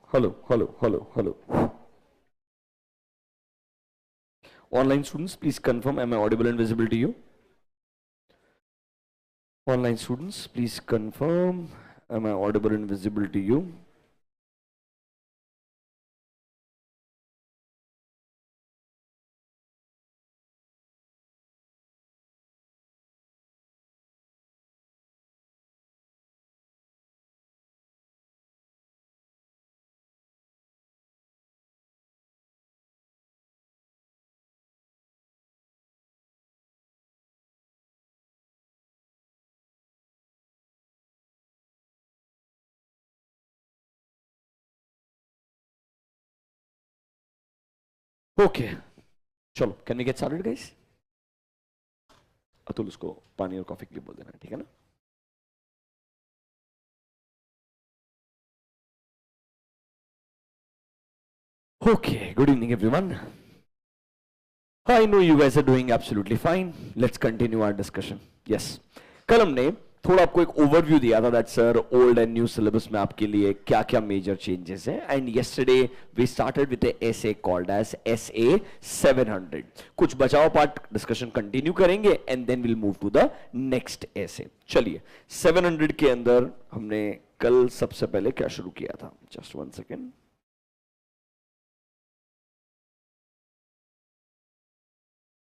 Hello. Online students, please confirm, am I audible and visible to you? Online students, please confirm, am I audible and visible to you? Okay, चलो, can we get started guys? Atul उसको पानी और coffee के लिए बोल देना, ठीक है ना? Okay, good evening everyone. I know you guys are doing absolutely fine. Let's continue our discussion. Yes. कल हमने थोड़ा आपको एक ओवरव्यू दिया था that sir old and new syllabus में आपके लिए क्या क्या मेजर चेंजेस हैं and yesterday we started with S A called as SA 700. कुछ बचाव पार्ट डिस्कशन कंटिन्यू करेंगे and then will move to the next essay. चलिए 700 के अंदर हमने कल सबसे पहले क्या शुरू किया था, जस्ट 1 सेकेंड.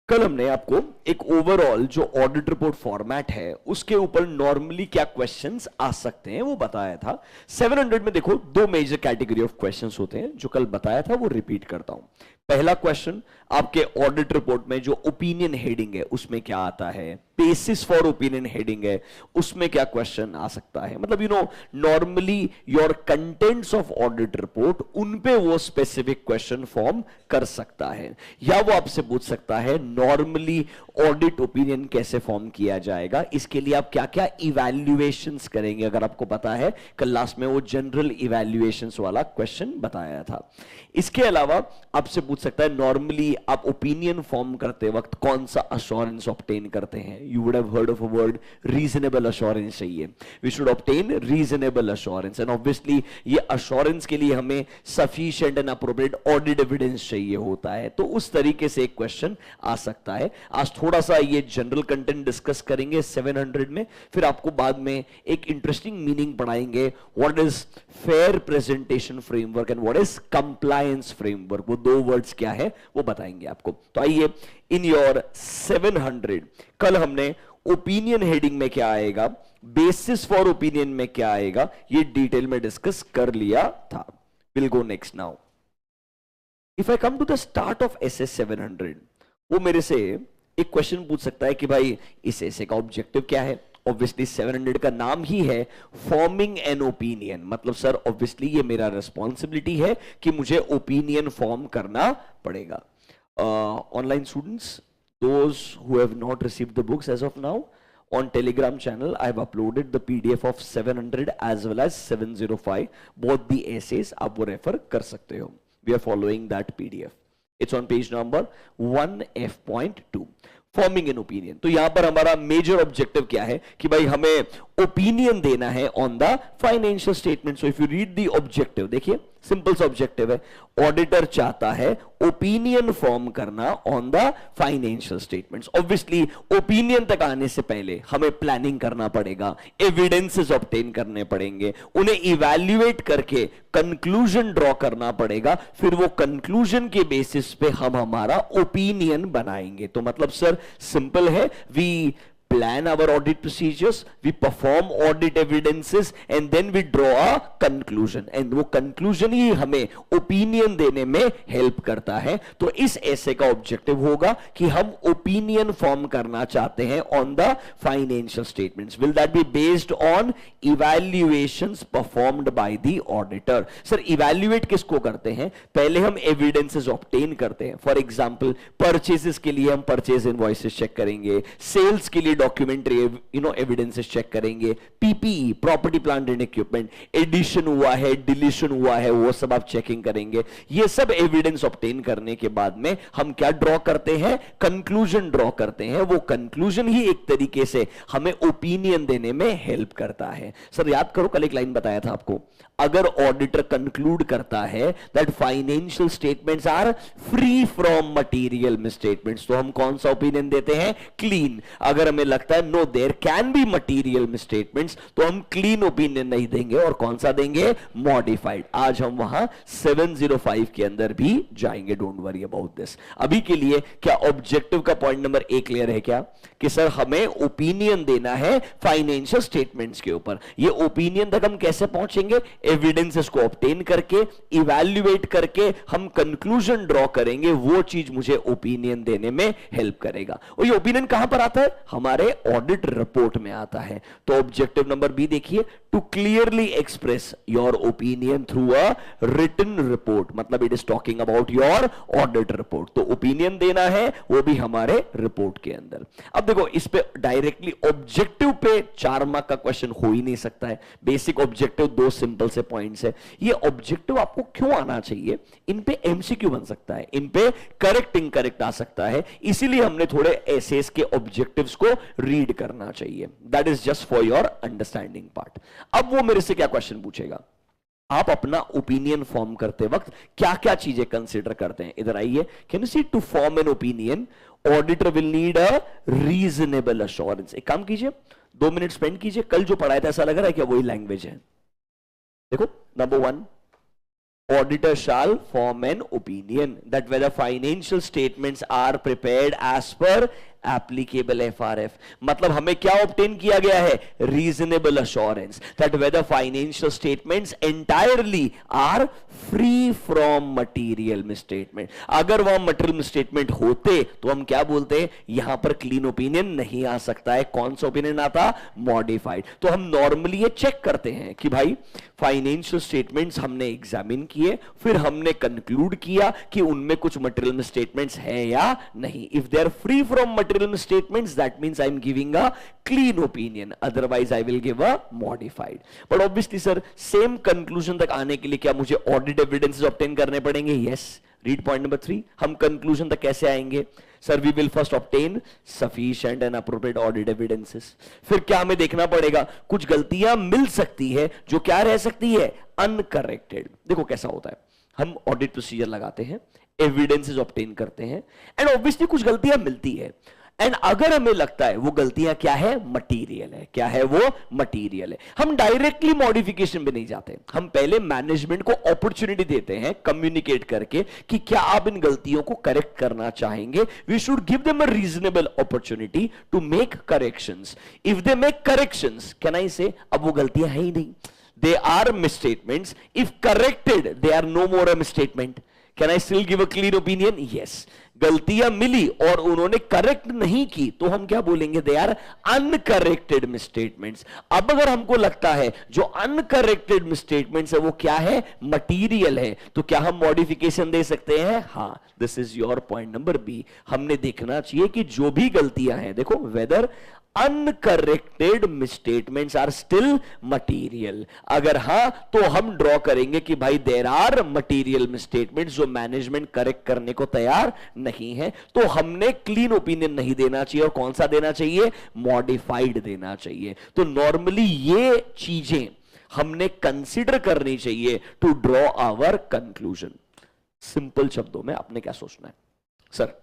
कल हमने आपको एक ओवरऑल जो ऑडिट रिपोर्ट फॉर्मेट है उसके ऊपर नॉर्मली क्या क्वेश्चंस आ सकते हैं वो बताया था. 700 में देखो दो मेजर कैटेगरी ऑफ क्वेश्चंस होते हैं, जो कल बताया था वो रिपीट करता हूं. पहला क्वेश्चन आपके ऑडिट रिपोर्ट में जो ओपिनियन हेडिंग है उसमें क्या आता है, बेसिस फॉर ओपिनियन हेडिंग है उसमें क्या क्वेश्चन आ सकता है. मतलब you know normally your contents of audit report उन पे वो स्पेसिफिक क्वेश्चन फॉर्म कर सकता है, या वो आपसे पूछ सकता है नॉर्मली ऑडिट ओपिनियन कैसे फॉर्म किया जाएगा, इसके लिए आप क्या क्या इवैल्यूएशंस करेंगे. अगर आपको पता है कल लास्ट में वो जनरल इवैल्यूएशंस वाला क्वेश्चन बताया था. इसके अलावा आपसे पूछ सकता है नॉर्मली आप ओपिनियन फॉर्म करते वक्त कौन सा अश्योरेंस ऑब्टेन करते हैं. You would have heard of a word reasonable assurance चाहिए. We should obtain reasonable assurance and obviously ये अश्योरेंस के लिए हमें sufficient and appropriate audit evidence चाहिए होता है. तो उस तरीके से एक क्वेश्चन आ सकता है. आज थोड़ा सा ये जनरल कंटेंट डिस्कस करेंगे 700 में, फिर आपको बाद में एक इंटरेस्टिंग मीनिंग पढ़ाएंगे. What is fair presentation framework and what is compliance framework. वो दो वर्ड्स क्या है वो बताएंगे आपको. तो आइए इन योर 700 कल हमने ओपिनियन हेडिंग में क्या आएगा, बेसिस फॉर ओपिनियन में क्या आएगा, ये डिटेल में डिस्कस कर लिया था. Will go next now. If I come to the start of SS 700, वो मेरे से एक क्वेश्चन पूछ सकता है कि भाई इस ऐसे का ऑब्जेक्टिव क्या है. ऑब्वियसली 700 का नाम ही है फॉर्मिंग एन ओपिनियन. मतलब सर ऑब्वियसली ये मेरा रिस्पॉन्सिबिलिटी है कि मुझे ओपिनियन फॉर्म करना पड़ेगा. Online students, those who have not received the books as of now, on Telegram channel I have uploaded the PDF of 700 as well as 705. both the essays आप वो refer कर सकते हो. We are following that PDF. It's on page number 1F.2. Forming an opinion. तो यहां पर हमारा major objective क्या है कि भाई हमें ओपिनियन देना है on the financial statement. So if you read the objective, देखिए सिंपल सा ऑब्जेक्टिव है. ऑडिटर चाहता है ओपिनियन फॉर्म करना on the financial statements. Obviously opinion तक आने से पहले हमें प्लानिंग करना पड़ेगा, एविडेंसेस ऑब्टेन करने पड़ेंगे, उन्हें इवैल्यूएट करके कंक्लूजन ड्रॉ करना पड़ेगा, फिर वो कंक्लूजन के बेसिस पे हम हमारा ओपिनियन बनाएंगे. तो मतलब सर सिंपल है, we plan our audit procedures, we perform audit evidences and then we draw a conclusion and वो conclusion ही हमें opinion देने में help करता है. तो इस ऐसे का objective होगा कि हम opinion form करना चाहते हैं on the financial statements. Will that be based on evaluations performed by the auditor? Sir evaluate किसको करते हैं, पहले हम evidences obtain करते हैं. For example purchases के लिए हम purchase invoices check करेंगे, sales के लिए डॉक्यूमेंट्री एविडेंसेस चेक करेंगे, PPE property plant and equipment, addition हुआ है, डिलीशन हुआ है, वो सब आप चेकिंग करेंगे। ये सब एविडेंस ऑब्टेन करने के बाद में हम क्या ड्रॉ करते हैं, कंक्लूजन ड्रॉ करते हैं। वो कंक्लूजन ही एक तरीके से हमें ओपिनियन देने में हेल्प करता है। सर याद करो, कल एक लाइन बताया था आपको, अगर ऑडिटर कंक्लूड करता है that financial statements are free from material misstatements, तो हम कौन सा ओपिनियन देते हैं, क्लीन। अगर हमें लगता है no there can be material misstatements, तो हम क्लीन ओपिनियन नहीं देंगे, और कौन सा देंगे, मॉडिफाइड। आज हम वहां 705 के अंदर भी जाएंगे, डोंट वरी अबाउट दिस। अभी के लिए क्या ऑब्जेक्टिव का पॉइंट नंबर 1 क्लियर है क्या, कि सर हमें ओपिनियन देना है फाइनेंशियल स्टेटमेंट्स के ऊपर। ये ओपिनियन तक हम कैसे पहुंचेंगे, एविडेंसेस को ऑब्टेन करके, इवैल्यूएट करके हम कंक्लूजन ड्रॉ करेंगे, वो चीज मुझे ओपिनियन देने में हेल्प करेगा। और ये ओपिनियन कहां पर आता है, हमारे ऑडिट रिपोर्ट में आता है। तो ऑब्जेक्टिव नंबर बी देखिए, to clearly express your opinion through a written report, मतलब it is talking about your audit report. तो ओपिनियन देना है, वो भी हमारे रिपोर्ट के अंदर। अब देखो, इस पे डायरेक्टली ऑब्जेक्टिव पे 4 मार्क का क्वेश्चन हो ही नहीं सकता है। बेसिक ऑब्जेक्टिव 2 सिंपल से पॉइंट्स है। ये ऑब्जेक्टिव आपको क्यों आना चाहिए, इन पे एमसीक्यू बन सकता है, इन पे करेक्ट इनकरेक्ट आ सकता है, इसीलिए हमने थोड़े एसेस के ऑब्जेक्टिव्स को रीड करना चाहिए। That is just for your understanding part. अब वो मेरे से क्या क्वेश्चन पूछेगा, आप अपना ओपिनियन फॉर्म करते वक्त क्या क्या चीजें कंसीडर करते हैं, इधर आइए। Can you see, to form an opinion auditor will need a reasonable assurance. एक काम कीजिए, 2 मिनट स्पेंड कीजिए, कल जो पढ़ाया था ऐसा लग रहा है क्या वही लैंग्वेज है। देखो, number 1, auditor shall form an opinion that whether financial statements are prepared as per applicable FRF। मतलब हमें क्या ऑब्टेन किया गया है, reasonable assurance that whether financial statements entirely are free from material misstatement. अगर वह मटेरियल मिसस्टेटमेंट होते तो हम क्या बोलते हैं, यहां पर क्लीन ओपिनियन नहीं आ सकता है। कौन सा ओपिनियन आता, मॉडिफाइड। तो हम नॉर्मली ये चेक करते हैं कि भाई फाइनेंशियल स्टेटमेंट्स हमने एग्जामिन किए, फिर हमने कंक्लूड किया कि उनमें कुछ मटेरियल मिसस्टेटमेंट्स है या नहीं। If they are free from statements, that means I'm giving a clean opinion, otherwise I will give a modified। but obviously sir, same conclusion तक आने के लिए क्या मुझे audit evidences obtain करने पड़ेंगे, yes। read point number 3, हम conclusion तक कैसे आएंगे, sir we will first obtain sufficient and appropriate audit evidences। फिर क्या हमें देखना पड़ेगा, कुछ गलतियां मिल सकती है जो क्या रह सकती है, अनकरेक्टेड। देखो कैसा होता है, हम ऑडिट प्रोसीजर लगाते हैं, एविडेंसेस ऑब्टेन करते हैं, एंड ऑब्वियसली कुछ गलतियां मिलती है, एंड अगर हमें लगता है वो गलतियां क्या है, मटीरियल है। क्या है वो, मटीरियल है। हम डायरेक्टली मॉडिफिकेशन पे नहीं जाते, हम पहले मैनेजमेंट को अपॉर्चुनिटी देते हैं कम्युनिकेट करके कि क्या आप इन गलतियों को करेक्ट करना चाहेंगे। We should give them a reasonable opportunity to make corrections. If they make corrections, can I say अब वो गलतियां है ही नहीं, they are misstatements, if corrected they are no more a misstatement। Can I still give a clean opinion? Yes। गलतियां मिली और उन्होंने correct नहीं की तो हम क्या बोलेंगे, दे आर अनकरेक्टेड मिसस्टेटमेंट्स। अब अगर हमको लगता है जो अनकरेक्टेड मिसस्टेटमेंट्स है वो क्या है, मटीरियल है, तो क्या हम मॉडिफिकेशन दे सकते हैं, हाँ। This is your point number B. हमने देखना चाहिए कि जो भी गलतियां हैं, देखो whether uncorrected misstatements are still material. अगर हां तो हम ड्रॉ करेंगे कि भाई देयर आर मटीरियल मिसस्टेटमेंट्स जो मैनेजमेंट करेक्ट करने को तैयार नहीं है, तो हमने क्लीन ओपिनियन नहीं देना चाहिए। और कौन सा देना चाहिए, मॉडिफाइड देना चाहिए। तो नॉर्मली ये चीजें हमने कंसिडर करनी चाहिए to draw our conclusion. Simple शब्दों में आपने क्या सोचना है, sir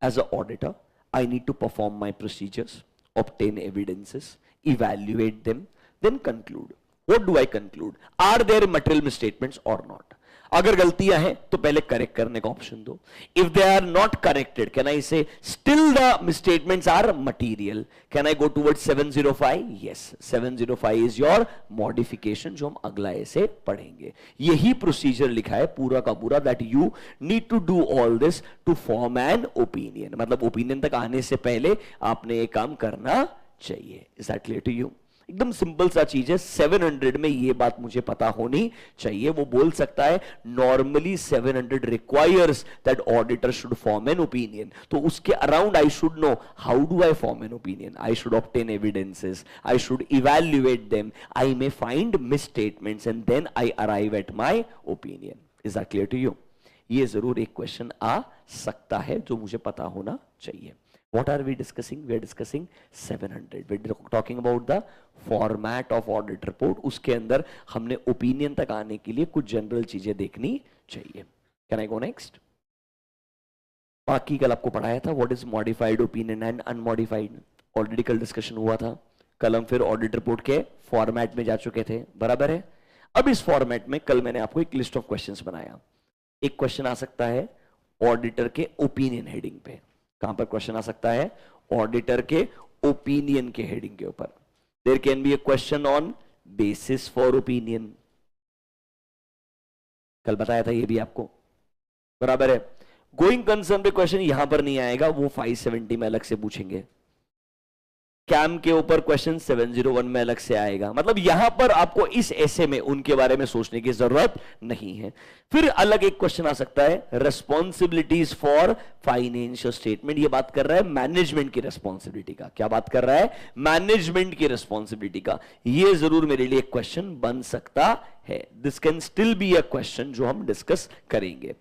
as a auditor I need to perform my procedures, obtain evidences, evaluate them, then conclude। What do I conclude? Are there material misstatements or not? अगर गलतियां हैं तो पहले करेक्ट करने का ऑप्शन दो। If they are not corrected, can I say still the misstatements are material? Can I go towards 705? Yes, 705 is your modification जो हम अगला ऐसे पढ़ेंगे। यही प्रोसीजर लिखा है पूरा का पूरा, that you need to do all this to form an opinion। मतलब ओपिनियन तक आने से पहले आपने ये काम करना चाहिए। Is that clear to you? एकदम सिंपल सा चीज है, 700 में ये बात मुझे पता होनी चाहिए। वो बोल सकता है normally 700 requires that auditor should form an opinion, तो उसके around I should know how do I form an opinion, I should obtain evidences, I should evaluate them, I may find misstatements and then I arrive at my opinion. Is that clear to you? ये जरूर एक question आ सकता है जो मुझे पता होना चाहिए। What are we discussing? We are discussing 700. We're talking about the format of audit report. उसके अंदर हमने ओपिनियन तक आने के लिए कुछ जनरल चीजें देखनी चाहिए। Can I go next? बाकी कल आपको पढ़ाया था what is modified opinion and unmodified. Already कल डिस्कशन हुआ था। कल हम फिर ऑडिट रिपोर्ट के फॉर्मेट में जा चुके थे, बराबर है। अब इस फॉर्मेट में कल मैंने आपको एक लिस्ट ऑफ क्वेश्चंस बनाया। एक क्वेश्चन आ सकता है ऑडिटर के ओपिनियन हेडिंग पे। कहां पर क्वेश्चन आ सकता है? ऑडिटर के ओपिनियन के हेडिंग के ऊपर। There can be a question on basis for opinion, कल बताया था ये भी आपको, बराबर है। गोइंग कंसर्न पे क्वेश्चन यहां पर नहीं आएगा, वो 570 में अलग से पूछेंगे। कैम के ऊपर क्वेश्चन 701 में अलग से आएगा। मतलब यहां पर आपको इस ऐसे में उनके बारे में सोचने की जरूरत नहीं है। फिर अलग एक क्वेश्चन आ सकता है रेस्पॉन्सिबिलिटीज फॉर फाइनेंशियल स्टेटमेंट। ये बात कर रहा है मैनेजमेंट की रेस्पॉन्सिबिलिटी का। क्या बात कर रहा है? मैनेजमेंट की रेस्पॉन्सिबिलिटी का। ये जरूर मेरे लिए एक क्वेश्चन बन सकता है। This can still be a question जो हम डिस्कस करेंगे।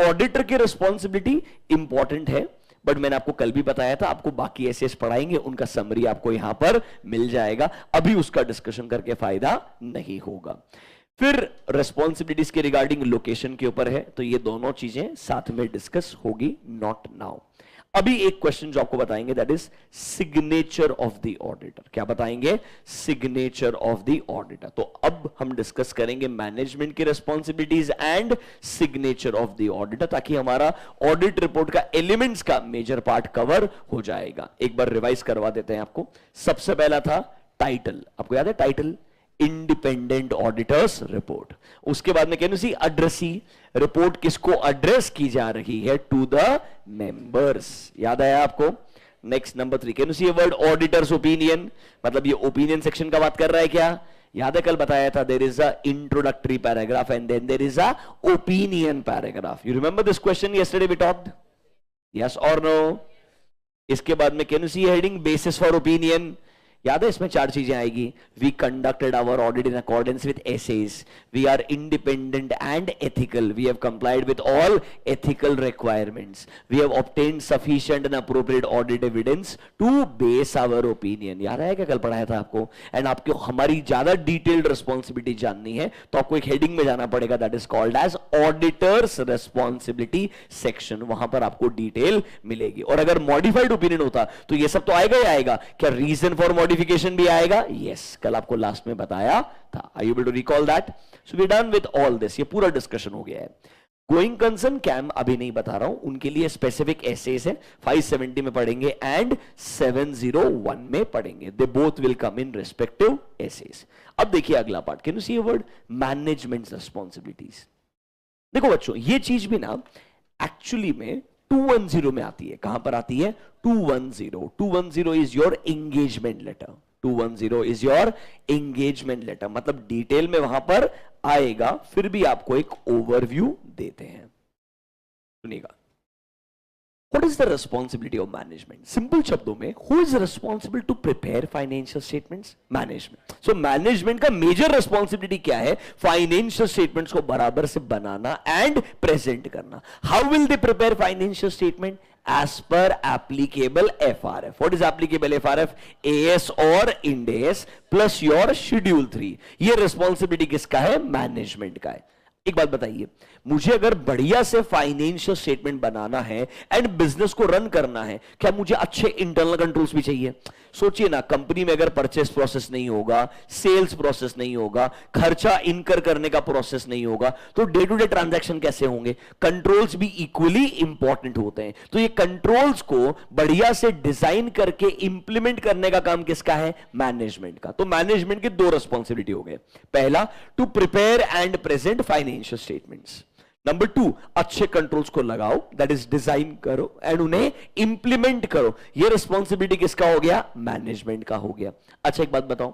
ऑडिटर की रेस्पॉन्सिबिलिटी इंपॉर्टेंट है, बट मैंने आपको कल भी बताया था, आपको बाकी एसेस पढ़ाएंगे, उनका समरी आपको यहां पर मिल जाएगा। अभी उसका डिस्कशन करके फायदा नहीं होगा। फिर रेस्पॉन्सिबिलिटीज के रिगार्डिंग लोकेशन के ऊपर है, तो ये दोनों चीजें साथ में डिस्कस होगी, नॉट नाउ। अभी एक क्वेश्चन जो आपको बताएंगे that is signature of the auditor. क्या बताएंगे? Signature of the auditor. तो अब हम डिस्कस करेंगे मैनेजमेंट की responsibilities and signature of the auditor, ताकि हमारा ऑडिट रिपोर्ट का एलिमेंट्स का मेजर पार्ट कवर हो जाएगा। एक बार रिवाइज करवा देते हैं आपको। सबसे पहला था टाइटल, आपको याद है टाइटल? Independent auditors report. उसके बाद में कैन सी एड्रेसी, रिपोर्ट किसको एड्रेस की जा रही है? To the members. याद आया आपको? Next number 3 can see word auditor's opinion, मतलब ये ओपिनियन सेक्शन का बात कर रहा है क्या? याद है कल बताया था there is a introductory paragraph and then there is a opinion paragraph. You remember this question yesterday we talked? Yes और नो? इसके बाद में can see heading basis for opinion. याद है इसमें 4 चीजें आएगी। We conducted our audit in accordance with SAs, we are independent and ethical, we have complied with all ethical requirements, we have obtained sufficient and appropriate audit evidence to base our opinion. याद है क्या कल पढ़ाया था आपको? And आपको हमारी ज्यादा डिटेल्ड रिस्पॉन्सिबिलिटी जाननी है तो आपको एक हेडिंग में जाना पड़ेगा that is called as auditor's responsibility section. वहां पर आपको डिटेल मिलेगी। और अगर मॉडिफाइड ओपिनियन होता तो ये सब तो आएगा ही आएगा। क्या रीजन फॉर मॉडिफिकेशन भी आएगा? यस, कल आपको लास्ट में बताया था। Are you able to recall that? So we done with all this. ये पूरा डिस्कशन हो गया है। गोइंग कंसर्न कैम अभी नहीं बता रहा हूं, उनके लिए स्पेसिफिक एसेस है, 570 में पढ़ेंगे एंड 701 में पढ़ेंगे। They both will come in respective SAs. अब देखिए अगला part, can you see a word management responsibilities. देखो बच्चों, ये चीज भी ना एक्चुअली में 210 में आती है। कहां पर आती है? 210 is your engagement letter. 210 is your engagement letter, मतलब डिटेल में वहां पर आएगा, फिर भी आपको एक ओवरव्यू देते हैं। सुनिएगा, What is the responsibility of management? Simple शब्दों में, who is responsible to prepare financial statements? Management. So management का major responsibility क्या है? Financial statements को बराबर से बनाना and present करना. How will they prepare financial statement? As per applicable FRF. What is applicable FRF? AS or Ind AS plus your Schedule 3. ये responsibility किसका है? Management का है। एक बात बताइए, मुझे अगर बढ़िया से फाइनेंशियल स्टेटमेंट बनाना है एंड बिजनेस को रन करना है, क्या मुझे अच्छे इंटरनल कंट्रोल्स भी चाहिए? सोचिए ना, कंपनी में अगर परचेस प्रोसेस नहीं होगा, सेल्स प्रोसेस नहीं होगा, खर्चा इनकर करने का प्रोसेस नहीं होगा, तो डे टू डे ट्रांजैक्शन कैसे होंगे? कंट्रोल्स भी इक्वली इंपॉर्टेंट होते हैं। तो ये कंट्रोल्स को बढ़िया से डिजाइन करके इंप्लीमेंट करने का काम किसका है? मैनेजमेंट का। तो मैनेजमेंट की 2 रिस्पॉन्सिबिलिटी हो गए। पहला, to prepare and present financial statements. Number 2, अच्छे कंट्रोल्स को लगाओ, दैट इज डिजाइन करो एंड उन्हें इंप्लीमेंट करो। ये रिस्पॉन्सिबिलिटी किसका हो गया? मैनेजमेंट का हो गया। अच्छा एक बात बताओ,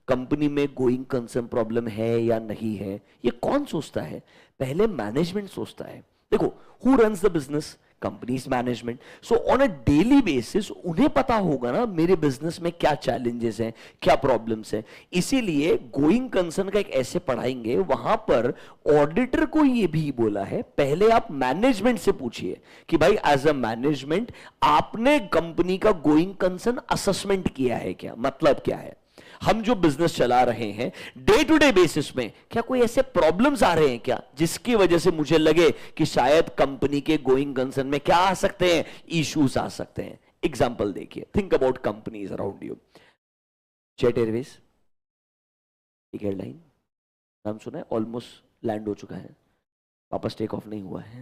कंपनी में गोइंग कंसर्न प्रॉब्लम है या नहीं है, ये कौन सोचता है? पहले मैनेजमेंट सोचता है। देखो, who runs the business? Companies management. So on a daily basis उन्हें पता होगा ना मेरे बिजनेस में क्या चैलेंजेस हैं, क्या प्रॉब्लम्स हैं। इसीलिए गोइंग कंसर्न का एक ऐसे पढ़ाएंगे, वहां पर ऑडिटर को ये भी बोला है पहले आप मैनेजमेंट से पूछिए कि भाई एज अ मैनेजमेंट आपने कंपनी का गोइंग कंसर्न असेसमेंट किया है क्या? मतलब क्या है? हम जो बिजनेस चला रहे हैं डे टू डे बेसिस में, क्या कोई ऐसे प्रॉब्लम्स आ रहे हैं क्या जिसकी वजह से मुझे लगे कि शायद कंपनी के गोइंग कंसर्न में क्या आ सकते हैं, इश्यूज आ सकते हैं। एग्जांपल देखिए, think about companies around you. Jet Airways एक एयरलाइन, नाम सुना है? ऑलमोस्ट लैंड हो चुका है, वापस टेक ऑफ नहीं हुआ है।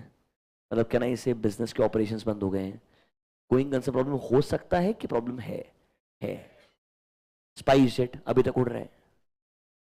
मतलब क्या ना, इसे बिजनेस के ऑपरेशंस बंद हो गए हैं। गोइंग कंसर्न प्रॉब्लम हो सकता है कि प्रॉब्लम है। स्पाइस जेट अभी तक उड़ रहा है,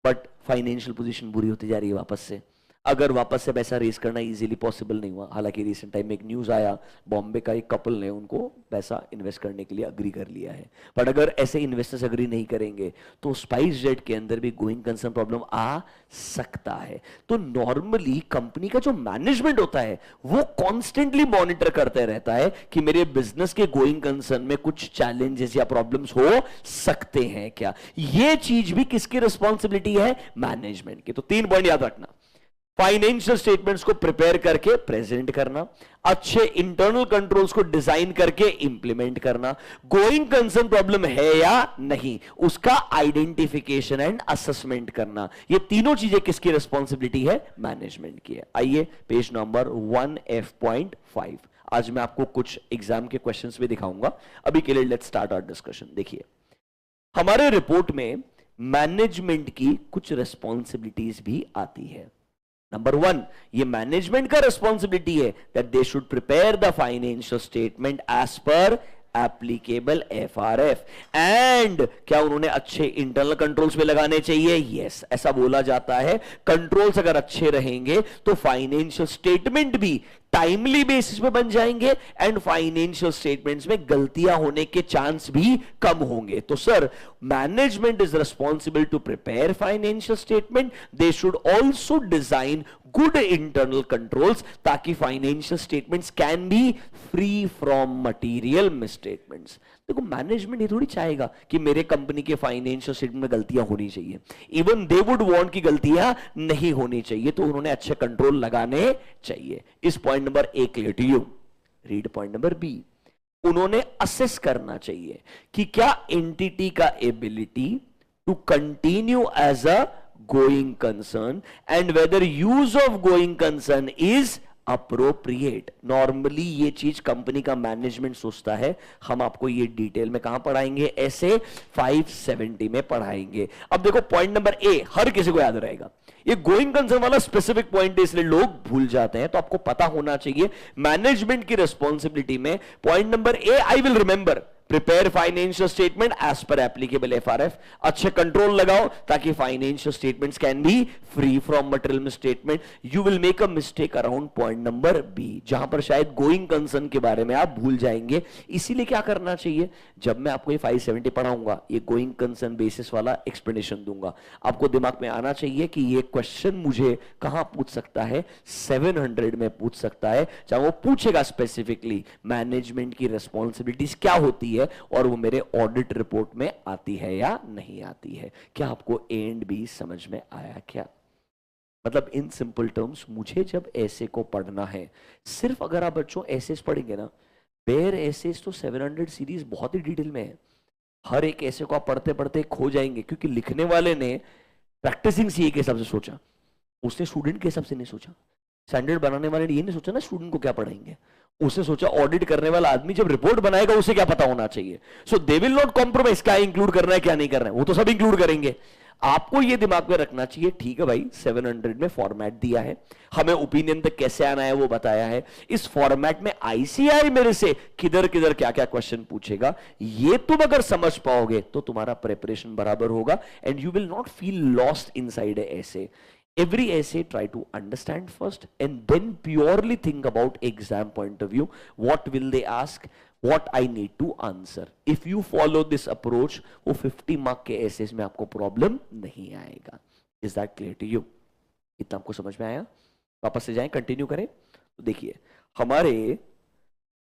बट फाइनेंशियल पोजीशन बुरी होती जा रही है वापस से। अगर वापस से पैसा रेस करना इजीली पॉसिबल नहीं हुआ, हालांकि रिसेंट टाइम में एक न्यूज आया, बॉम्बे का एक कपल ने उनको पैसा इन्वेस्ट करने के लिए अग्री कर लिया है। बट अगर ऐसे इन्वेस्टर्स अग्री नहीं करेंगे तो स्पाइस जेट के अंदर भी गोइंग कंसर्न प्रॉब्लम आ सकता है। तो नॉर्मली कंपनी का जो मैनेजमेंट होता है वो कॉन्स्टेंटली मॉनिटर करते रहता है कि मेरे बिजनेस के गोइंग कंसर्न में कुछ चैलेंजेस या प्रॉब्लम्स हो सकते हैं क्या। ये चीज भी किसकी रिस्पॉन्सिबिलिटी है? मैनेजमेंट की। तो 3 पॉइंट याद रखना, फाइनेंशियल स्टेटमेंट्स को प्रिपेयर करके प्रेजेंट करना, अच्छे इंटरनल कंट्रोल्स को डिजाइन करके इंप्लीमेंट करना, गोइंग कंसर्न प्रॉब्लम है या नहीं उसका आइडेंटिफिकेशन एंड असेसमेंट करना। ये तीनों चीजें किसकी रिस्पॉन्सिबिलिटी है? मैनेजमेंट की है। आइए पेज नंबर 1F.5। आज मैं आपको कुछ एग्जाम के क्वेश्चंस भी दिखाऊंगा। अभी के लिए लेट्स स्टार्ट आवर डिस्कशन। देखिए, हमारे रिपोर्ट में मैनेजमेंट की कुछ रिस्पॉन्सिबिलिटीज भी आती है। नंबर 1, ये मैनेजमेंट का रिस्पॉन्सिबिलिटी है that they should prepare the financial statement as per applicable FRF. And क्या उन्होंने अच्छे इंटरनल कंट्रोल्स पे लगाने चाहिए? यस, ऐसा बोला जाता है। कंट्रोल्स अगर अच्छे रहेंगे तो फाइनेंशियल स्टेटमेंट भी टाइमली बेसिस पे बन जाएंगे एंड फाइनेंशियल स्टेटमेंट्स में गलतियां होने के चांस भी कम होंगे। तो sir, management is responsible to prepare financial statement, they should also design good internal controls ताकि financial statements can be free from material misstatements. देखो, मैनेजमेंट ये थोड़ी चाहेगा कि मेरे कंपनी के फाइनेंशियल स्टेटमेंट में गलतियां होनी चाहिए। इवन दे वुड वांट कि गलतियां नहीं होनी चाहिए, तो उन्होंने अच्छे कंट्रोल लगाने चाहिए। इस point number A clear to you. Read point number B। उन्होंने असेस करना चाहिए कि क्या एंटिटी का ability to continue as a going concern and whether use of going concern is appropriate. Normally ये चीज कंपनी का मैनेजमेंट सोचता है। हम आपको ये डिटेल में कहां पढ़ाएंगे? ऐसे 570 में पढ़ाएंगे। अब देखो, पॉइंट नंबर A हर किसी को याद रहेगा। ये गोइंग कंसर्न वाला स्पेसिफिक पॉइंट है, इसलिए लोग भूल जाते हैं। तो आपको पता होना चाहिए मैनेजमेंट की रिस्पॉन्सिबिलिटी में point number A, I will remember, prepare financial statement as per applicable FRF. अच्छे कंट्रोल लगाओ ताकि financial statements can be free from material misstatement. You will make a mistake around point number B, जहां पर शायद going concern के बारे में आप भूल जाएंगे। इसीलिए क्या करना चाहिए, जब मैं आपको ये 570 पढ़ाऊंगा, ये गोइंग कंसर्न बेसिस वाला एक्सप्लेनेशन दूंगा, आपको दिमाग में आना चाहिए कि ये क्वेश्चन मुझे कहां पूछ सकता है? 700 में पूछ सकता है। चाहे वो पूछेगा स्पेसिफिकली मैनेजमेंट की रिस्पॉन्सिबिलिटीज क्या होती है और वो मेरे ऑडिट रिपोर्ट में आती है या नहीं आती है। क्या आपको A एंड B समझ में आया क्या? मतलब इन सिंपल टर्म्स, मुझे जब ऐसे को पढ़ना है, सिर्फ अगर आप बच्चों ऐसे पढ़ेंगे ना, बेयर ऐसे तो 700 सीरीज बहुत ही डिटेल में है। हर एक ऐसे को आप पढ़ते पढ़ते खो जाएंगे, क्योंकि लिखने वाले ने प्रैक्टिसिंग सीए के हिसाब से सोचा, उसने स्टूडेंट के हिसाब से नहीं सोचा। स्टैंडर्ड बनाने वाले ने ये नहीं सोचा ना स्टूडेंट को क्या पढ़ाएंगे, उसने सोचा ऑडिट करने वाला आदमी जब रिपोर्ट बनाएगा उसे क्या पता होना चाहिए। सो दे विल नॉट कॉम्प्रोमाइज क्या इंक्लूड करना है क्या नहीं करना है, वो तो सब इंक्लूड करेंगे। आपको ये दिमाग में रखना चाहिए, ठीक है भाई 700 में फॉर्मेट दिया है, हमें ओपिनियन तक कैसे आना है वो बताया है, इस फॉर्मेट में आईसीआई मेरे से किधर किधर क्या क्या क्वेश्चन पूछेगा, ये तुम अगर समझ पाओगे तो तुम्हारा प्रिपरेशन बराबर होगा and you will not feel lost inside a essay. Every essay try to understand first and then purely think about exam point of view. What will they ask? what I need to answer. If you follow this approach, वो 50 mark के assess में आपको problem नहीं आएगा. Is that clear to you? इतना आपको समझ में आया? वापस से जाएं, कंटिन्यू करें. तो देखिए, हमारे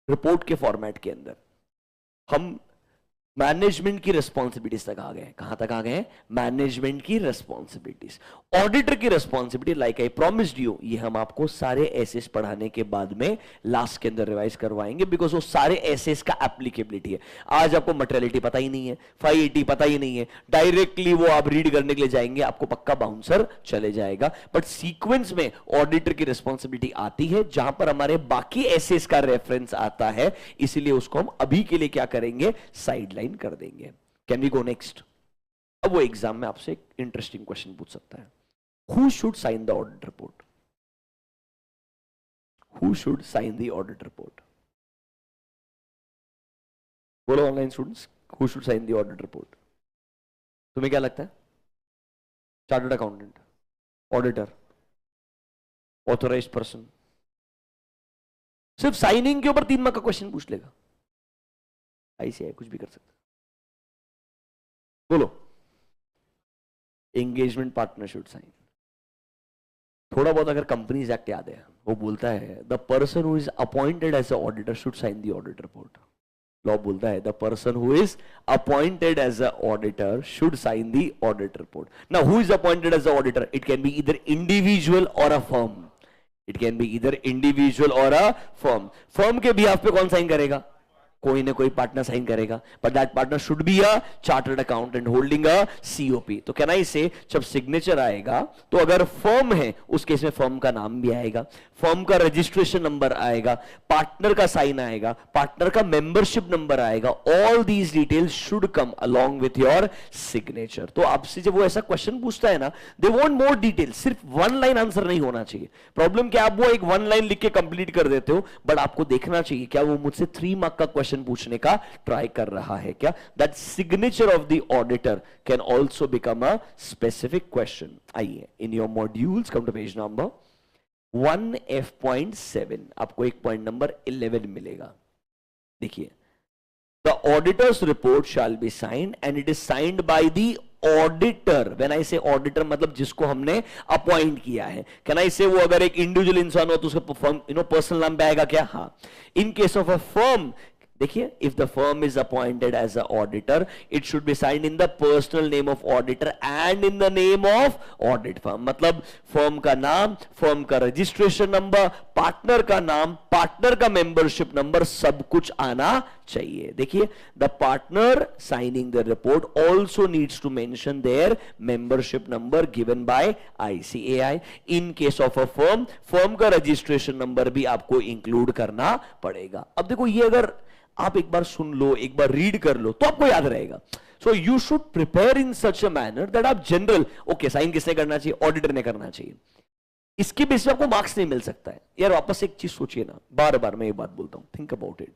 रिपोर्ट के फॉर्मेट के अंदर हम मैनेजमेंट की रिस्पॉन्सिबिलिटीज तक आ गए. कहां तक आ गए? मैनेजमेंट की रिस्पॉन्सिबिलिटीज. ऑडिटर की responsibility, like I promised you, ये हम आपको सारे एसेस पढ़ाने के बाद में लास्ट के अंदर रिवाइज करवाएंगे, बिकॉज वो सारे एसेस का एप्लीकेबिलिटी है. आज आपको मटेरियलिटी पता ही नहीं है, 580 पता ही नहीं है, डायरेक्टली वो आप रीड करने के लिए जाएंगे, आपको पक्का बाउंसर चले जाएगा. बट सीक्वेंस में ऑडिटर की रिस्पॉन्सिबिलिटी आती है जहां पर हमारे बाकी एसेस का रेफरेंस आता है, इसीलिए उसको हम अभी के लिए क्या करेंगे? साइडलाइन कर देंगे. Can we go next? अब वो एग्जाम में आपसे एक इंटरेस्टिंग क्वेश्चन पूछ सकता है. Who should sign the audit report? Who should sign the audit report? बोलो online students, who should sign the audit report? तुम्हें क्या लगता है? Chartered accountant, auditor, authorised person? सिर्फ साइनिंग के ऊपर 3 मार्क का क्वेश्चन पूछ लेगा. ऐसे है, कुछ भी कर सकता. बोलो. Engagement partner should sign. थोड़ा बहुत अगर कंपनीज एक्ट याद है, वो बोलता है the person who is appointed as a auditor should sign the audit report. Law बोलता है the person who is appointed as a auditor should sign the audit report. Now who is appointed as a auditor? It can be either individual और a firm. It can be either individual और a firm. Firm के behalf पे कौन sign करेगा? कोई ना कोई partner sign करेगा, but that partner should be a chartered accountant holding a COP. तो कैन आई से जब सिग्नेचर आएगा तो अगर फर्म है उस केस में फर्म का नाम भी आएगा, फर्म का रजिस्ट्रेशन नंबर आएगा, पार्टनर का साइन आएगा, पार्टनर का मेंबरशिप नंबर आएगा. All these details should come along with your signature. तो आपसे जब वो ऐसा क्वेश्चन पूछता है ना, दे वांट मोर डिटेल. सिर्फ 1 लाइन आंसर नहीं होना चाहिए. प्रॉब्लम क्या, आप वो एक 1 लाइन लिख के कंप्लीट कर देते हो, बट आपको देखना चाहिए क्या वो मुझसे 3 मार्क का क्वेश्चन पूछने का ट्राई कर रहा है क्या. That signature of the auditor can also become a specific question. आइए, in your modules come to page number 1F.7 आपको एक पॉइंट नंबर 11 मिलेगा. देखिए, the auditor's report shall be signed and it is signed by the auditor. When I say auditor मतलब जिसको हमने appoint किया है. कैन आई से वो अगर एक इंडिविजुअल इंसान हो तो उसका फर्म पर्सनल नाम पे आएगा क्या? हाँ. In case of a firm, देखिए, if the firm is appointed as a auditor it should be signed in the personal name of auditor and in the name of audit firm. मतलब firm का नाम, firm का registration number, partner का नाम, partner का membership number, सब कुछ आना चाहिए. देखिए, the partner signing the report also needs to mention their membership number given by ICAI. In case of a firm, firm का रजिस्ट्रेशन नंबर भी आपको इंक्लूड करना पड़ेगा. अब देखो, ये अगर आप एक बार सुन लो, एक बार रीड कर लो तो आपको याद रहेगा. So you should prepare in such a manner that आप जनरल, ओके साइन किसने करना चाहिए? ऑडिटर ने करना चाहिए. इसके बेस पे आपको मार्क्स नहीं मिल सकता है. यार वापस एक चीज सोचिए ना, बार बार मैं ये बात बोलता हूं, think about it.